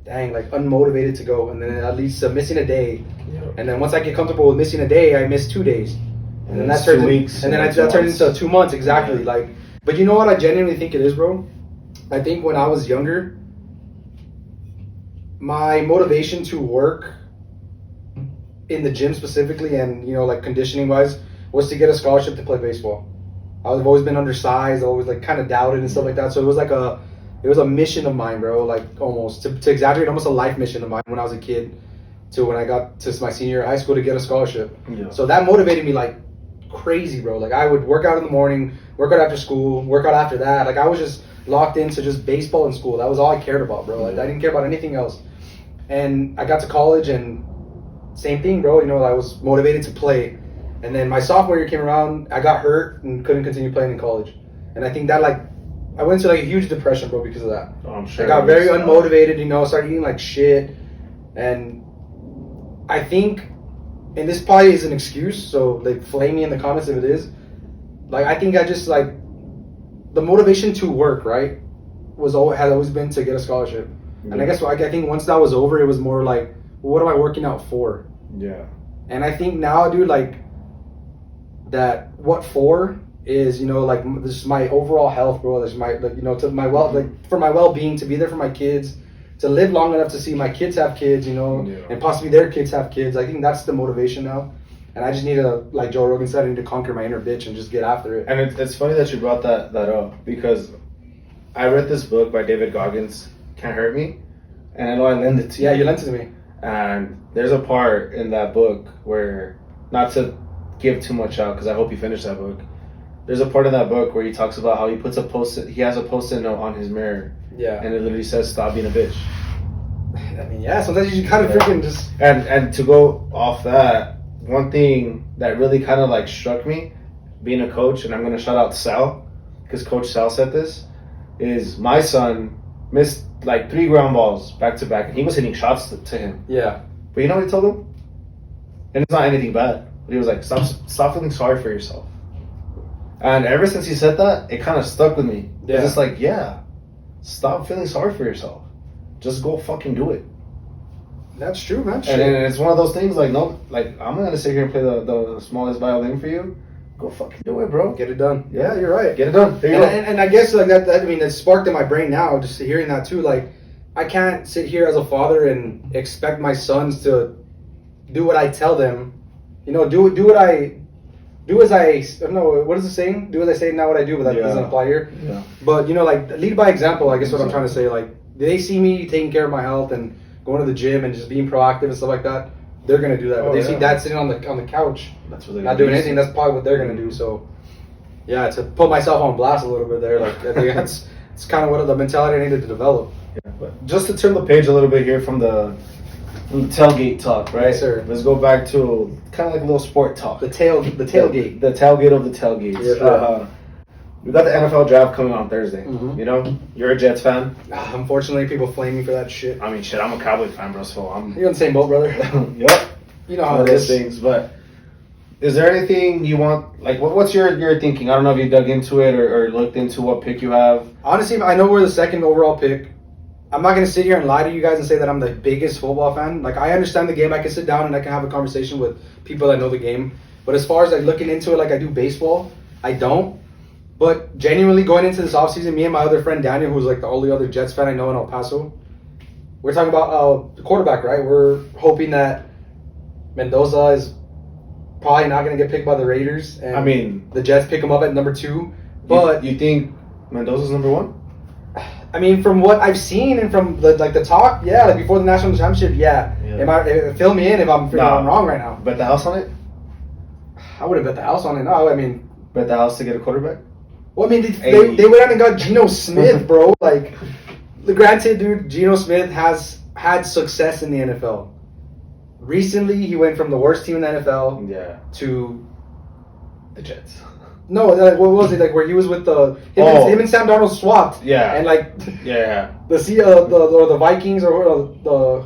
dang, like unmotivated to go, and then at least missing a day. And then once I get comfortable with missing a day, I miss 2 days, and then that turns 2 weeks, and then that turns into 2 months exactly. Yeah. Like, but you know what? I genuinely think it is, bro. I think when I was younger, my motivation to work in the gym specifically and, you know, like conditioning wise was to get a scholarship to play baseball. I've always been undersized, always like kind of doubted and stuff like that. So it was a mission of mine, bro, like almost to exaggerate, almost a life mission of mine when I was a kid to when I got to my senior year of high school to get a scholarship. Yeah. So that motivated me like crazy, bro. Like I would work out in the morning, work out after school, work out after that. Like I was just locked into just baseball in school. That was all I cared about, bro. Like I didn't care about anything else. And I got to college and same thing, bro. You know, I was motivated to play. And then my sophomore year came around, I got hurt and couldn't continue playing in college. And I think that like I went into like a huge depression, bro, because of that. Oh, I'm sure. I got very unmotivated, you know, started eating like shit. And I think, and this probably is an excuse, so like flame me in the comments if it is. Like I think I just like the motivation to work, right, had always been to get a scholarship. Yeah. And I guess I think once that was over, it was more like, well, what am I working out for? Yeah. And I think now, dude, like that what for is, you know, like this is my overall health, bro. This is my, like, you know, to my like for my well-being, to be there for my kids, to live long enough to see my kids have kids, you know, and possibly their kids have kids. I think that's the motivation now. And I just need to, like Joe Rogan said, I need to conquer my inner bitch and just get after it. And it's funny that you brought that up, because I read this book by David Goggins, Can't Hurt Me, and I know I lent it to you. Yeah, you lent it to me. And there's a part in that book where, not to give too much out because I hope you finish that book, there's a part of that book where he talks about how he puts he has a post-it note on his mirror. Yeah. And it literally says, "Stop being a bitch." I mean, yeah, sometimes you kind of freaking just... And to go off that, one thing that really kind of like struck me, being a coach, and I'm going to shout out Sal, because Coach Sal said this, is my son missed like 3 ground balls back to back, and he was hitting shots to him. Yeah. But you know what he told him? And it's not anything bad, but he was like, stop feeling sorry for yourself. And ever since he said that, it kind of stuck with me. Yeah. It's like, yeah, stop feeling sorry for yourself. Just go fucking do it. That's true, man. And it's one of those things, like, no, like, I'm not gonna sit here and play the smallest violin for you. Go fucking do it, bro. Get it done. Yeah, you're right. Get it done. There you go. And I guess like that, I mean, it sparked in my brain now, just hearing that too. Like, I can't sit here as a father and expect my sons to do what I tell them. You know, do as I don't know, what is the saying? Do as I say, not what I do, but that doesn't apply here. Yeah. But, you know, like, lead by example, I guess what I'm trying to say. Like, they see me taking care of my health and going to the gym and just being proactive and stuff like that, they're gonna do that. But they see dad sitting on the couch, that's what they're not doing anything. That's probably what they're gonna do. So, yeah, to put myself on blast a little bit there, like I think it's kind of what the mentality I needed to develop. Yeah, but just to turn the page a little bit here from the tailgate talk, right? Yes, sir. Let's go back to kind of like a little sport talk. The tailgate. The tailgate of the tailgates. Yeah, we got the NFL draft coming on Thursday. Mm-hmm. You know, you're a Jets fan. Unfortunately, people flame me for that shit. I mean, shit, I'm a Cowboy fan, bro. So you're in the same boat, brother. Yep. You know how it is. Things, but is there anything you want? Like, what's your thinking? I don't know if you dug into it or looked into what pick you have. Honestly, I know we're the second overall pick. I'm not gonna sit here and lie to you guys and say that I'm the biggest football fan. Like, I understand the game. I can sit down and I can have a conversation with people that know the game. But as far as like looking into it, like I do baseball, I don't. But genuinely going into this offseason, me and my other friend Daniel, who's like the only other Jets fan I know in El Paso, we're talking about the quarterback, right? We're hoping that Mendoza is probably not going to get picked by the Raiders. And I mean, the Jets pick him up at number 2. But you think Mendoza's number 1? I mean, from what I've seen and from the talk, yeah, like before the national championship, yeah. Fill me in if I'm wrong right now. Bet the house on it? I wouldn't bet the house on it. No, I mean, bet the house to get a quarterback? Well, I mean, they went out and got Geno Smith, bro. Like, granted, dude, Geno Smith has had success in the NFL. Recently, he went from the worst team in the NFL to the Jets. No, what was it? Like, where he was with him and Sam Darnold swapped. Yeah. And like, the Vikings who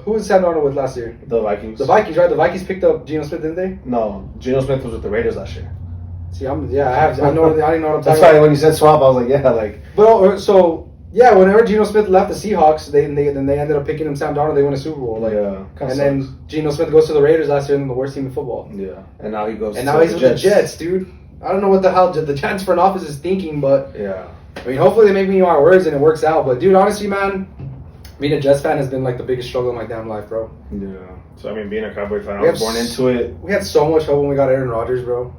was Sam Darnold with last year? The Vikings. The Vikings, right? The Vikings picked up Geno Smith, didn't they? No, Geno Smith was with the Raiders last year. See, I didn't know what I'm talking about. That's why when you said swap, I was like, yeah, like. But so yeah, whenever Geno Smith left the Seahawks, they ended up picking him Sam Darnold. They won a Super Bowl. Like, and then Geno Smith goes to the Raiders last year, and the worst team in football. Yeah, and now he goes. And now he's with the Jets, dude. I don't know what the hell the Jets front office is thinking, but I mean, hopefully they make me our words and it works out. But dude, honestly, man, being a Jets fan has been like the biggest struggle of my damn life, bro. Yeah. So I mean, being a Cowboy fan, I was born into it. We had so much hope when we got Aaron Rodgers, bro.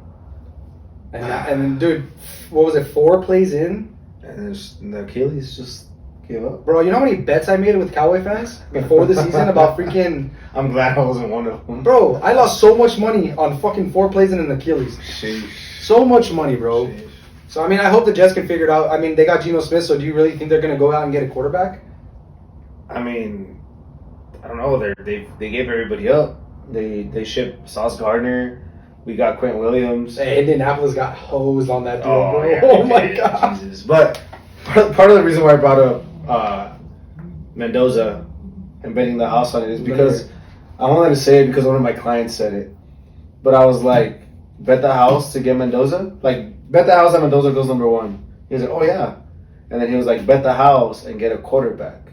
And dude, what was it? 4 plays in, and the Achilles just gave up. Bro, you know how many bets I made with Cowboy fans before the season about freaking? I'm glad I wasn't one of them. Bro, I lost so much money on fucking 4 plays in an Achilles. Sheesh. So much money, bro. Sheesh. So I mean, I hope the Jets can figure it out. I mean, they got Geno Smith, so do you really think they're gonna go out and get a quarterback? I mean, I don't know. They gave everybody up. They shipped Sauce Gardner. We got Quentin Williams. Hey, Indianapolis got hosed on that dude, bro. Yeah, Oh my god. Jesus. But part of the reason why I brought up Mendoza and betting the house on it is because I wanted to say it because one of my clients said it. But I was like, bet the house to get Mendoza? Like, bet the house that Mendoza goes number 1. He was like, oh yeah. And then he was like, bet the house and get a quarterback.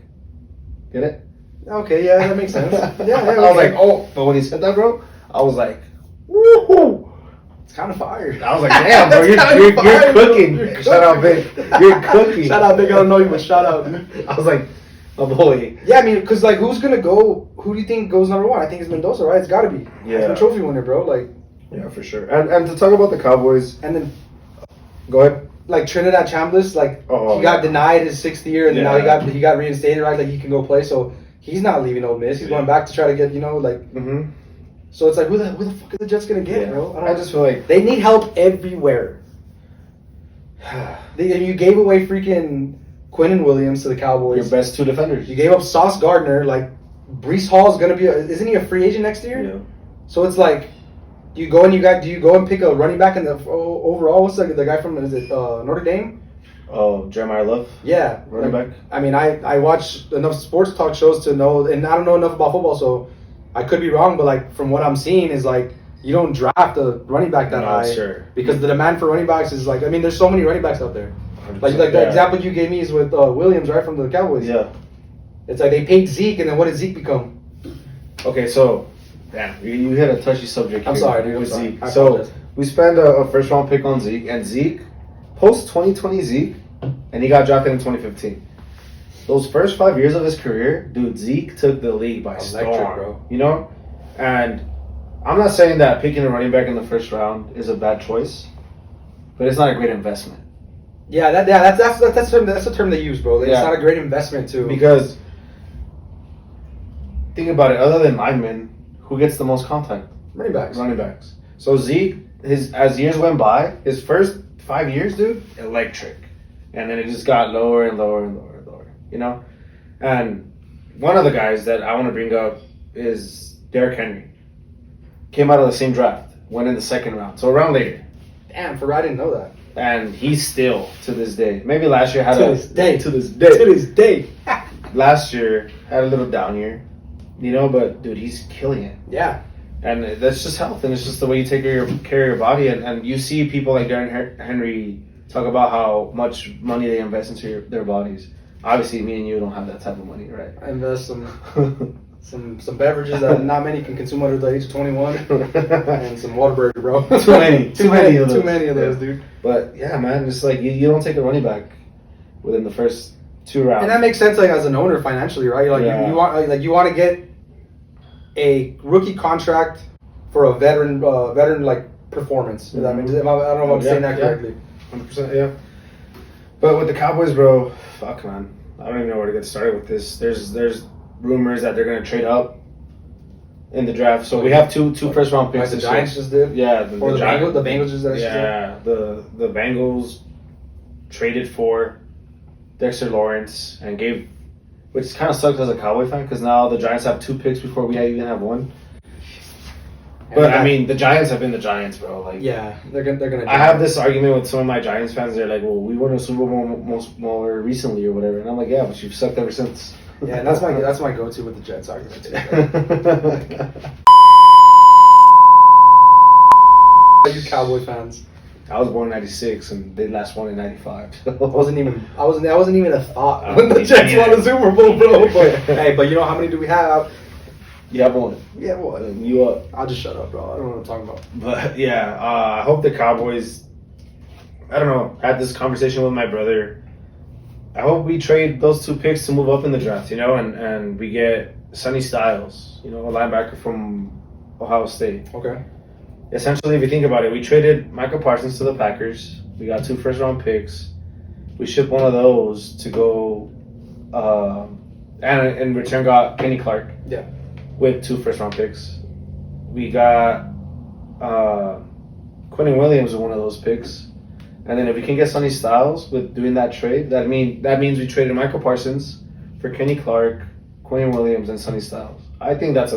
Get it? Okay, yeah, that makes sense. Yeah, I was like, oh. But when he said that, bro, I was like, woohoo. It's kind of fire. I was like, damn, bro, you're cooking. You're Shout out, Big. You're cooking. Shout out, Big. I don't know you, but shout out. I was like, oh boy. Yeah, I mean, because, like, who's going to go? Who do you think goes number 1? I think it's Mendoza, right? It's got to be. Yeah. He's the trophy winner, bro. Like, yeah, for sure. And to talk about the Cowboys. and then, Go ahead. like, Trinidad Chambliss, like, he got denied his 6th year, and then now he got reinstated, right? Like, he can go play, so he's not leaving Ole Miss. He's going back to try to get, like. Mm-hmm. So it's like, who the fuck are the Jets gonna get, bro? I just feel like they need help everywhere. You gave away freaking Quentin Williams to the Cowboys. your best 2 defenders. You gave up Sauce Gardner. Like, Breece Hall's gonna be. Isn't he a free agent next year? Yeah. So it's like, do you go and pick a running back in the overall? What's the guy from Notre Dame? Oh, Jeremiah Love. Yeah, running back. I mean, I watch enough sports talk shows to know, and I don't know enough about football, so I could be wrong. But like from what I'm seeing is like you don't draft a running back that high because the demand for running backs is like, I mean, there's so many running backs out there. Like the example you gave me is with Williams, right, from the Cowboys. Yeah. It's like they paid Zeke, and then what did Zeke become? Okay, so, damn, you hit a touchy subject. I'm here sorry, dude. with Zeke. I So apologize. we spent a first round pick on Zeke, and Zeke, post 2020 Zeke, and he got drafted in 2015. Those first 5 years of his career, dude, Zeke took the league by storm, bro. You know, and I'm not saying that picking a running back in the first round is a bad choice, but it's not a great investment. Yeah, that's the term they use, bro. It's not a great investment too. Because think about it, other than linemen, who gets the most contact? Running backs. So Zeke, as years went by, his first 5 years, dude, electric. And then it just got lower and lower and lower and lower, you know? And one of the guys that I want to bring up is Derrick Henry. Came out of the same draft, went in the 2nd round, so a round later. Damn, I didn't know that. And he's still, to this day, maybe last year had To this day. Last year had a little down year, you know, but dude, he's killing it. Yeah. And that's just health, and it's just the way you take care of your body. And you see people like Derrick Henry talk about how much money they invest into their bodies. Obviously, me and you don't have that type of money, right? I invest some beverages that not many can consume under the age of 21, and some Whataburger, bro. Too many of those, dude. But yeah, man, it's like you don't take a running back within the first 2 rounds. And that makes sense, like as an owner financially, right? Like you want to get a rookie contract for a veteran like performance. If that makes sense. I don't know if I'm saying that correctly. 100%, yeah. But with the Cowboys, bro, fuck, man, I don't even know where to get started with this. There's rumors that they're gonna trade up in the draft. So we have two first round picks. Like the Giants just did. Yeah, The Bengals just did. Yeah, the Bengals traded for Dexter Lawrence and gave, which kind of sucks as a Cowboy fan because now the Giants have 2 picks before we even have 1. But I mean, the Giants have been the Giants, bro. Like, yeah, they're gonna. I have this argument with some of my Giants fans. They're like, "Well, we won a Super Bowl more recently or whatever," and I'm like, "Yeah, but you've sucked ever since." Yeah, and that's my go-to with the Jets argument too. You Cowboy fans. I was born in '96, and they last won in '95. I wasn't even a thought when the Jets won the Super Bowl, bro. But hey, but you know how many do we have? You have 1. Yeah, what? You up? I'll just shut up, bro. I don't know what I'm talking about. But yeah, I hope the Cowboys. I don't know. Had this conversation with my brother. I hope we trade those 2 picks to move up in the draft, you know, and we get Sonny Styles, you know, a linebacker from Ohio State. Okay. Essentially, if you think about it, we traded Michael Parsons to the Packers. We got 2 first round picks. We shipped one of those to go, and in return got Kenny Clark. Yeah. With 2 first round picks. We got Quentin Williams with one of those picks. And then if we can get Sonny Styles with doing that trade, that means we traded Michael Parsons for Kenny Clark, Quentin Williams, and Sonny Styles. I think if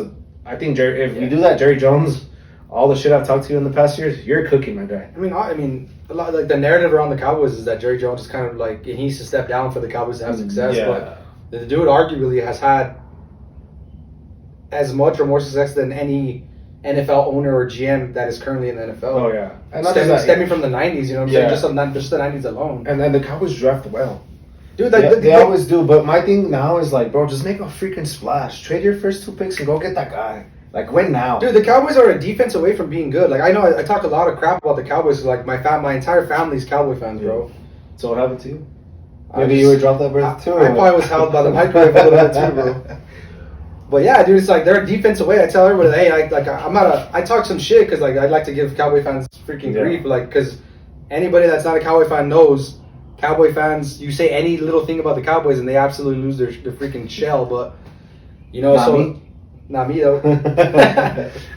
we do that, Jerry Jones all the shit I've talked to you in the past years, you're cooking, my guy. I mean, a lot like the narrative around the Cowboys is that Jerry Jones is kind of like he needs to step down for the Cowboys to have success. Yeah. But the dude arguably has had as much or more success than any NFL owner or GM that is currently in the NFL. Oh yeah, and stemming from the '90s, you know what I'm saying? Just the '90s alone. And then the Cowboys draft well. Dude, like, they always do. But my thing now is like, bro, just make a freaking splash. Trade your first 2 picks and go get that guy. Like, win now. Dude, the Cowboys are a defense away from being good. Like, I know I talk a lot of crap about the Cowboys. Cause, like, my entire family's Cowboy fans, bro. So what happened to you? Maybe you were dropped that birth too. I probably was held by the microwave a little bit too, bro. But yeah, dude, it's like they're a defense away. I tell everybody, hey, I talk some shit because like I'd like to give Cowboy fans freaking grief, like because anybody that's not a Cowboy fan knows Cowboy fans. You say any little thing about the Cowboys and they absolutely lose their freaking shell. But you know, not me though.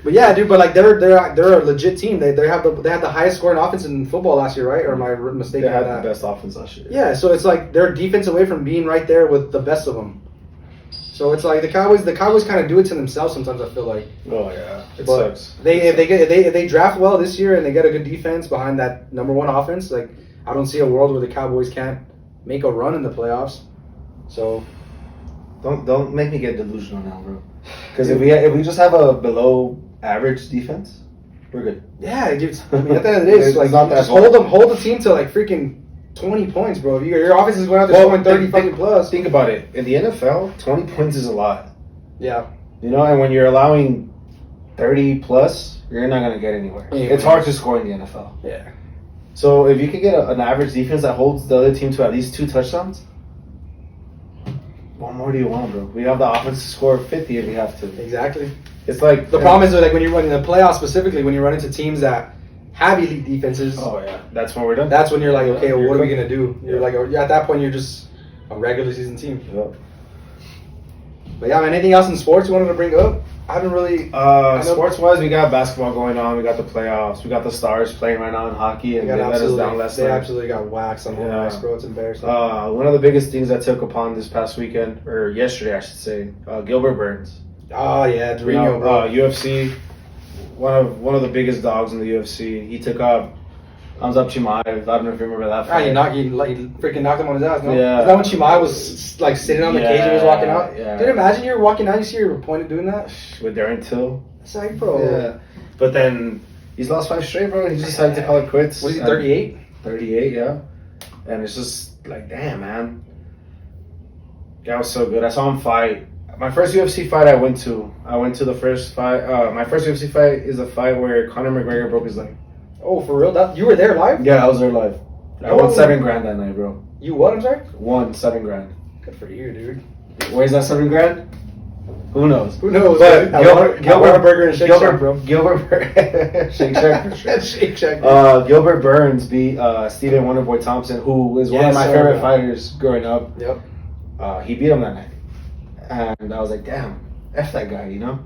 But yeah, dude. But like they're a legit team. They had the highest scoring offense in football last year, right? Or am I mistaken? They had the best offense last year. Yeah, so it's like they're defense away from being right there with the best of them. So it's like the Cowboys kind of do it to themselves sometimes. I feel like. Oh yeah, it but sucks. If they draft well this year and they get a good defense behind that number one offense, like I don't see a world where the Cowboys can't make a run in the playoffs. So don't make me get delusional now, bro. Because if we just have a below average defense, we're good. Yeah, dude. I mean, at the end of the day, it's like not that just hold the team to like freaking 20 points, bro. If your offense is going out there scoring 30 fucking plus. Think about it. In the NFL, 20 points is a lot. Yeah. You know, and when you're allowing 30 plus, you're not gonna get anywhere. Yeah. It's hard to score in the NFL. Yeah. So if you could get an average defense that holds the other team to at least 2 touchdowns, what more do you want, bro? We have the offense to score 50 if we have to. Exactly. It's like the problem is like when you're running the playoffs specifically, when you run into teams that have elite defenses. Oh yeah, that's when we're done. That's when you're like, okay, well, what are we gonna do? You're like, at that point, you're just a regular season team. Yep. But yeah, man, anything else in sports you wanted to bring up? I haven't really. Sports wise, we got basketball going on. We got the playoffs. We got the Stars playing right now in hockey, and they let us down last night. They absolutely got waxed on home ice, bro. It's embarrassing. One of the biggest things I took upon this past weekend, or yesterday, I should say, Gilbert Burns. Oh yeah, Dorino, bro. UFC, one of the biggest dogs in the UFC. He took up Hamza Chimaev. I don't know if you remember that fight. He freaking knocked him on his ass. No? Yeah. Is that when Chimaev was like sitting on the cage and he was walking out? Yeah. Dude, imagine you're walking out, you see your opponent doing that with Darren Till. It's like, bro. Yeah. But then he's lost 5 straight, bro. He just decided to call it quits. What is he, 38? 38, yeah. And it's just like, damn, man. Guy was so good. I saw him fight. My first UFC fight I went to the first fight. My first UFC fight is a fight where Conor McGregor broke his leg. Oh, for real? You were there live? Yeah, I was there live. I won $7,000 that night, bro. You what? I'm sorry? Won $7,000. Good for you, dude. Where's that $7,000? Who knows? Who knows? But Gilbert Burger and Shake Shack, bro. Shake Shack for sure. Shake Shack. Gilbert Burns beat Stephen Wonderboy Thompson, who is one of my favorite fighters growing up. Yep. He beat him that night. And I was like, damn, F that guy, you know?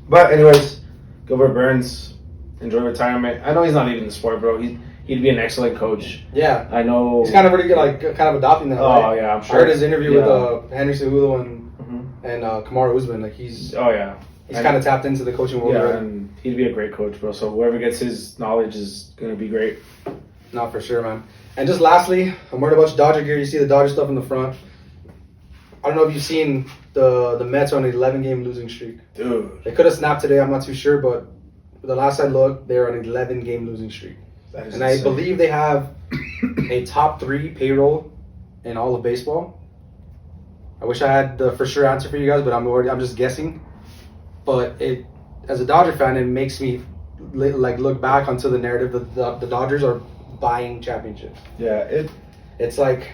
But anyways, Gilbert Burns, enjoy retirement. I know he's not even in the sport, bro. He'd be an excellent coach. Yeah. I know. He's kind of pretty good, like, kind of adopting that. Oh, right? yeah, I'm sure. I heard his interview with Henry Cejudo and Kamaru Usman. Like, he's kind of tapped into the coaching world. Yeah, right? and he'd be a great coach, bro. So whoever gets his knowledge is going to be great. No, for sure, man. And just lastly, I'm wearing a bunch of Dodger gear. You see the Dodger stuff in the front. I don't know if you've seen the Mets on an 11-game losing streak. Dude. They could have snapped today, I'm not too sure, but the last I looked, they're on an 11-game losing streak. And insane. I believe they have a top 3 payroll in all of baseball. I wish I had the for sure answer for you guys, but I'm just guessing. But as a Dodger fan, it makes me look back onto the narrative that the Dodgers are buying championships. Yeah, it's like,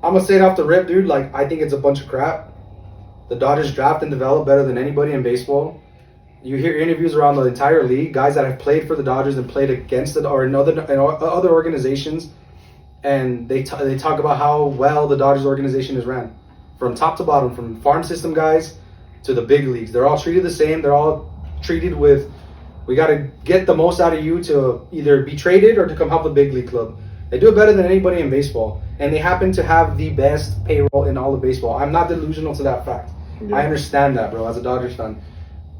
I'm gonna say it off the rip, dude. Like, I think it's a bunch of crap. The Dodgers draft and develop better than anybody in baseball. You hear interviews around the entire league, guys that have played for the Dodgers and played against it or in other organizations, and they talk about how well the Dodgers organization is ran, from top to bottom, from farm system guys to the big leagues. They're all treated the same. They're all treated with, we got to get the most out of you to either be traded or to come help the big league club. They do it better than anybody in baseball, and they happen to have the best payroll in all of baseball. I'm not delusional to that fact. Yeah. I understand that, bro, as a Dodgers fan.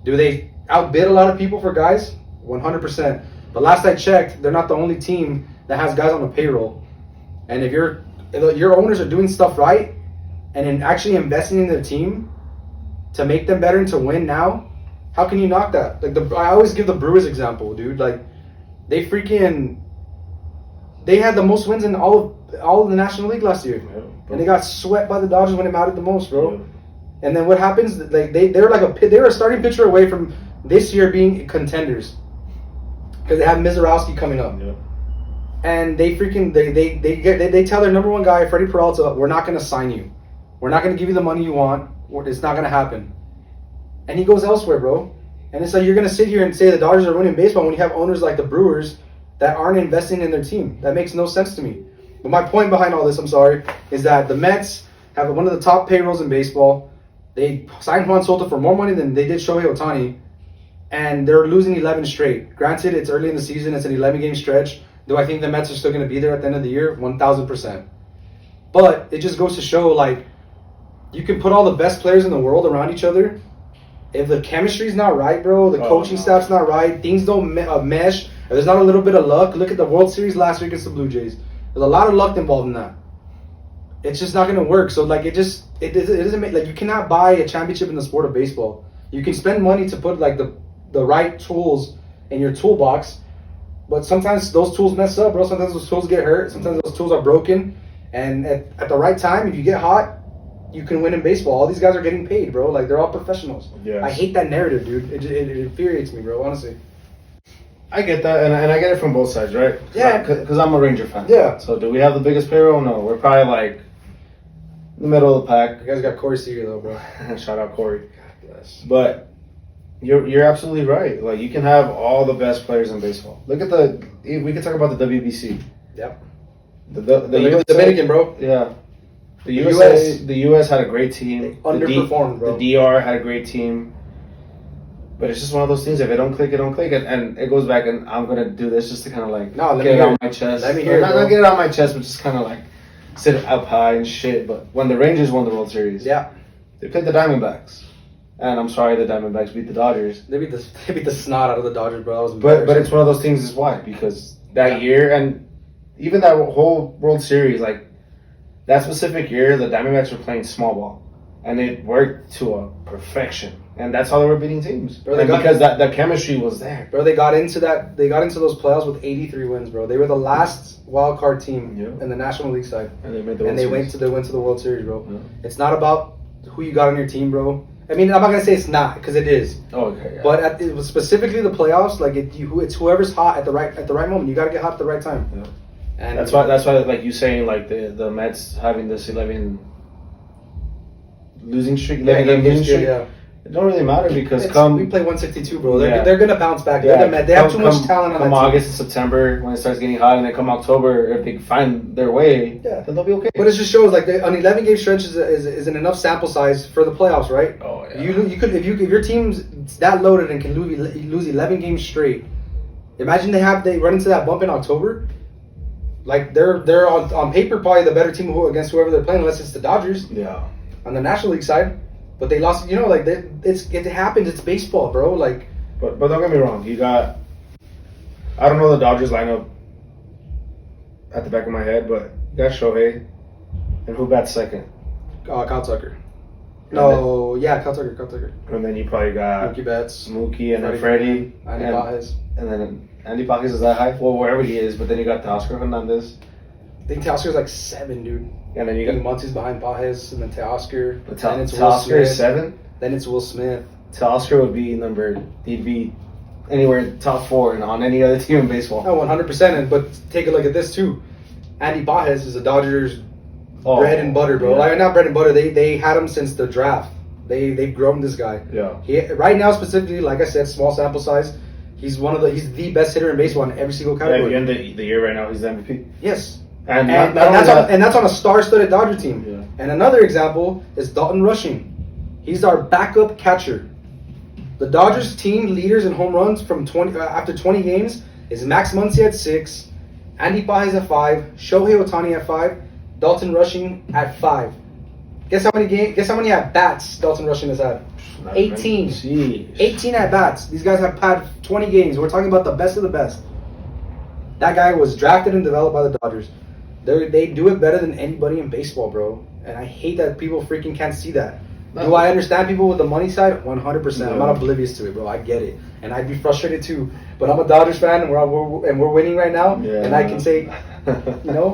Do they outbid a lot of people for guys? 100%. But last I checked, they're not the only team that has guys on the payroll. And if your owners are doing stuff right and in actually investing in their team to make them better and to win now, how can you knock that? Like I always give the Brewers example, dude. Like they had the most wins in all of the National League last year, and they got swept by the Dodgers when it mattered the most, bro. Yeah. And then what happens? Like they were a starting pitcher away from this year being contenders because they have Mizorowski coming up, and they tell their number one guy Freddie Peralta, we're not going to sign you, we're not going to give you the money you want, it's not going to happen, and he goes elsewhere, bro. And it's like you're going to sit here and say the Dodgers are winning baseball when you have owners like the Brewers that aren't investing in their team. That makes no sense to me. But my point behind all this, is that the Mets have one of the top payrolls in baseball. They signed Juan Soto for more money than they did Shohei Ohtani, and they're losing 11 straight. Granted, it's early in the season. It's an 11-game stretch. Do I think the Mets are still going to be there at the end of the year? 1,000%. But it just goes to show, like, you can put all the best players in the world around each other. If the chemistry's not right, bro, the coaching staff's not right, things don't mesh, if there's not a little bit of luck. Look at the World Series last week against the Blue Jays. There's a lot of luck involved in that. It's just not going to work. So, like, it doesn't make, like, you cannot buy a championship in the sport of baseball. You can spend money to put, like, the right tools in your toolbox, but sometimes those tools mess up, bro. Sometimes those tools get hurt. Sometimes those tools are broken. And at the right time, if you get hot, you can win in baseball. All these guys are getting paid, bro. Like, they're all professionals. Yes. I hate that narrative, dude. It infuriates me, bro, honestly. I get that, and I get it from both sides, right? Yeah. Because I'm a Ranger fan. Yeah. So do we have the biggest payroll? No. We're probably, like, in the middle of the pack. You guys got Corey Seager, though, bro. Shout out Corey. God bless. But you're absolutely right. Like, you can have all the best players in baseball. Look at we can talk about the WBC. Yep. The USA, Dominican, bro. Yeah. The US had a great team. They underperformed, bro. The DR had a great team. But it's just one of those things. If it don't click, it don't click. And it goes back, and I'm going to do this just to kind of, like, get it on my chest. Let me hear it, not get it on my chest, but just kind of, like, sit up high and shit. But when the Rangers won the World Series, they played the Diamondbacks. And I'm sorry the Diamondbacks beat the Dodgers. They beat the snot out of the Dodgers, bro. That was but it's one of those things is why. Because that year, and even that whole World Series, like, that specific year, the Diamondbacks were playing small ball, and it worked to a perfection, and that's how they were beating teams. Bro, because that chemistry was there. Bro, they got into those playoffs with 83 wins, bro. They were the last wild card team in the National League side, and they went to the World Series, bro. Yeah. It's not about who you got on your team, bro. I mean, I'm not gonna say it's not, because it is. Oh, okay. Yeah. But it was specifically the playoffs, like it's whoever's hot at the right moment. You got to get hot at the right time. Yeah. And that's why, like you saying, like the Mets having this 11 losing streak, 11 game losing streak. Yeah. It don't really matter because we play 162, bro. They're gonna bounce back. Yeah. They have too much talent on that team. Come August and September when it starts getting hot, and then come October, if they find their way, then they'll be okay. But it just shows like an 11 game stretch is an enough sample size for the playoffs, right? Oh yeah. You could if your team's that loaded and can lose 11 games straight. Imagine they run into that bump in October. Like they're on paper probably the better team against whoever they're playing, unless it's the Dodgers. Yeah. On the National League side, but they lost. You know, like it happens. It's baseball, bro. Like, but don't get me wrong. You got. I don't know the Dodgers lineup at the back of my head, but you got Shohei, and who bats second? Kyle Tucker. No, Kyle Tucker. And then you probably got Mookie Betts, Mookie, and then Freddie, Andy Baez. And then Andy Baez is that high? Well, wherever he is, but then you got Teoscar Hernandez. I think Teoscar's like 7, dude. And then you got Muncy's behind Baez, and then Teoscar. But Teoscar is 7? Then it's Will Smith. Teoscar would be he'd be anywhere top 4 and on any other team in baseball. No, 100%. But take a look at this too. Andy Baez is a Dodgers bread and butter, bro. Yeah. Like, not bread and butter. They had him since the draft. They've grown this guy. Yeah. Right now specifically, like I said, small sample size. He's the best hitter in baseball in every single category. Yeah, at the end of the year right now, he's the MVP. Yes. And that's on a star-studded Dodger team. Yeah. And another example is Dalton Rushing. He's our backup catcher. The Dodgers team leaders in home runs from after 20 games is Max Muncy at 6, Andy Baez at 5, Shohei Ohtani at 5, Dalton Rushing at 5. Guess how many at bats Dalton Rushing has had? 18. Jeez. 18 at bats. These guys have had 20 games. We're talking about the best of the best. That guy was drafted and developed by the Dodgers. They do it better than anybody in baseball, bro. And I hate that people freaking can't see that. Do I understand people with the money side? 100%. Yeah. I'm not oblivious to it, bro. I get it, and I'd be frustrated too. But I'm a Dodgers fan, and we're winning right now. Yeah. And I can say,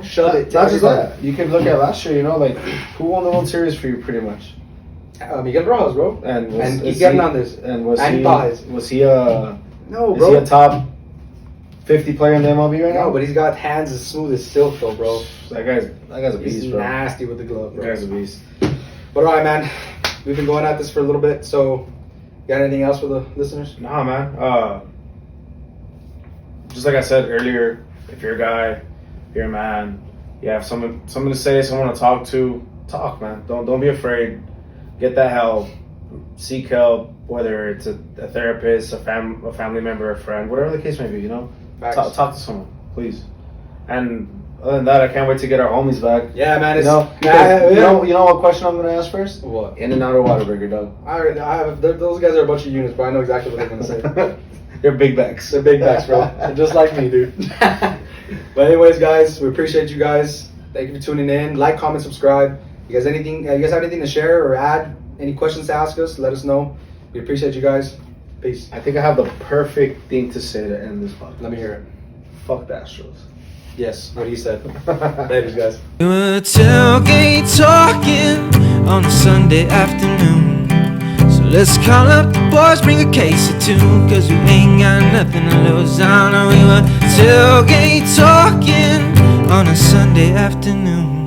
shove it. Not just that. You can look at last year. Like who won the World Series for you, pretty much. Miguel Rojas, bro. And he's getting on this. And was and he? Baez. Was he a? No, Is bro. he a top 50 player in the MLB right now? No, but he's got hands as smooth as silk, though, bro. That guy's a beast, He's bro. nasty with the glove, bro. That guy's a beast. But all right, man. We've been going at this for a little bit, so got anything else for the listeners? Nah, man. Just like I said earlier, if you're a guy, if you're a man, you have something to say, someone to talk to, talk, man. Don't be afraid. Get that help. Seek help, whether it's a therapist, a family member, a friend, whatever the case may be. Facts. Talk to someone, please. And other than that, I can't wait to get our homies back. Yeah, man. It's, You know what question I'm gonna ask first? What? In and out or Whataburger, dog. Those guys are a bunch of units, but I know exactly what they're gonna say. They're big bags. They're big backs, bro. They're just like me, dude. But anyways, guys, we appreciate you guys. Thank you for tuning in. Like, comment, subscribe. You guys have anything to share or add? Any questions to ask us? Let us know. We appreciate you guys. Peace. I think I have the perfect thing to say to end this podcast. Let me hear it. Fuck the Astros. Yes, what he said. Ladies, guys. We were tailgate talking on a Sunday afternoon. So let's call up the boys, bring a case or two, cause we ain't got nothing to lose on. We were tailgate talking on a Sunday afternoon.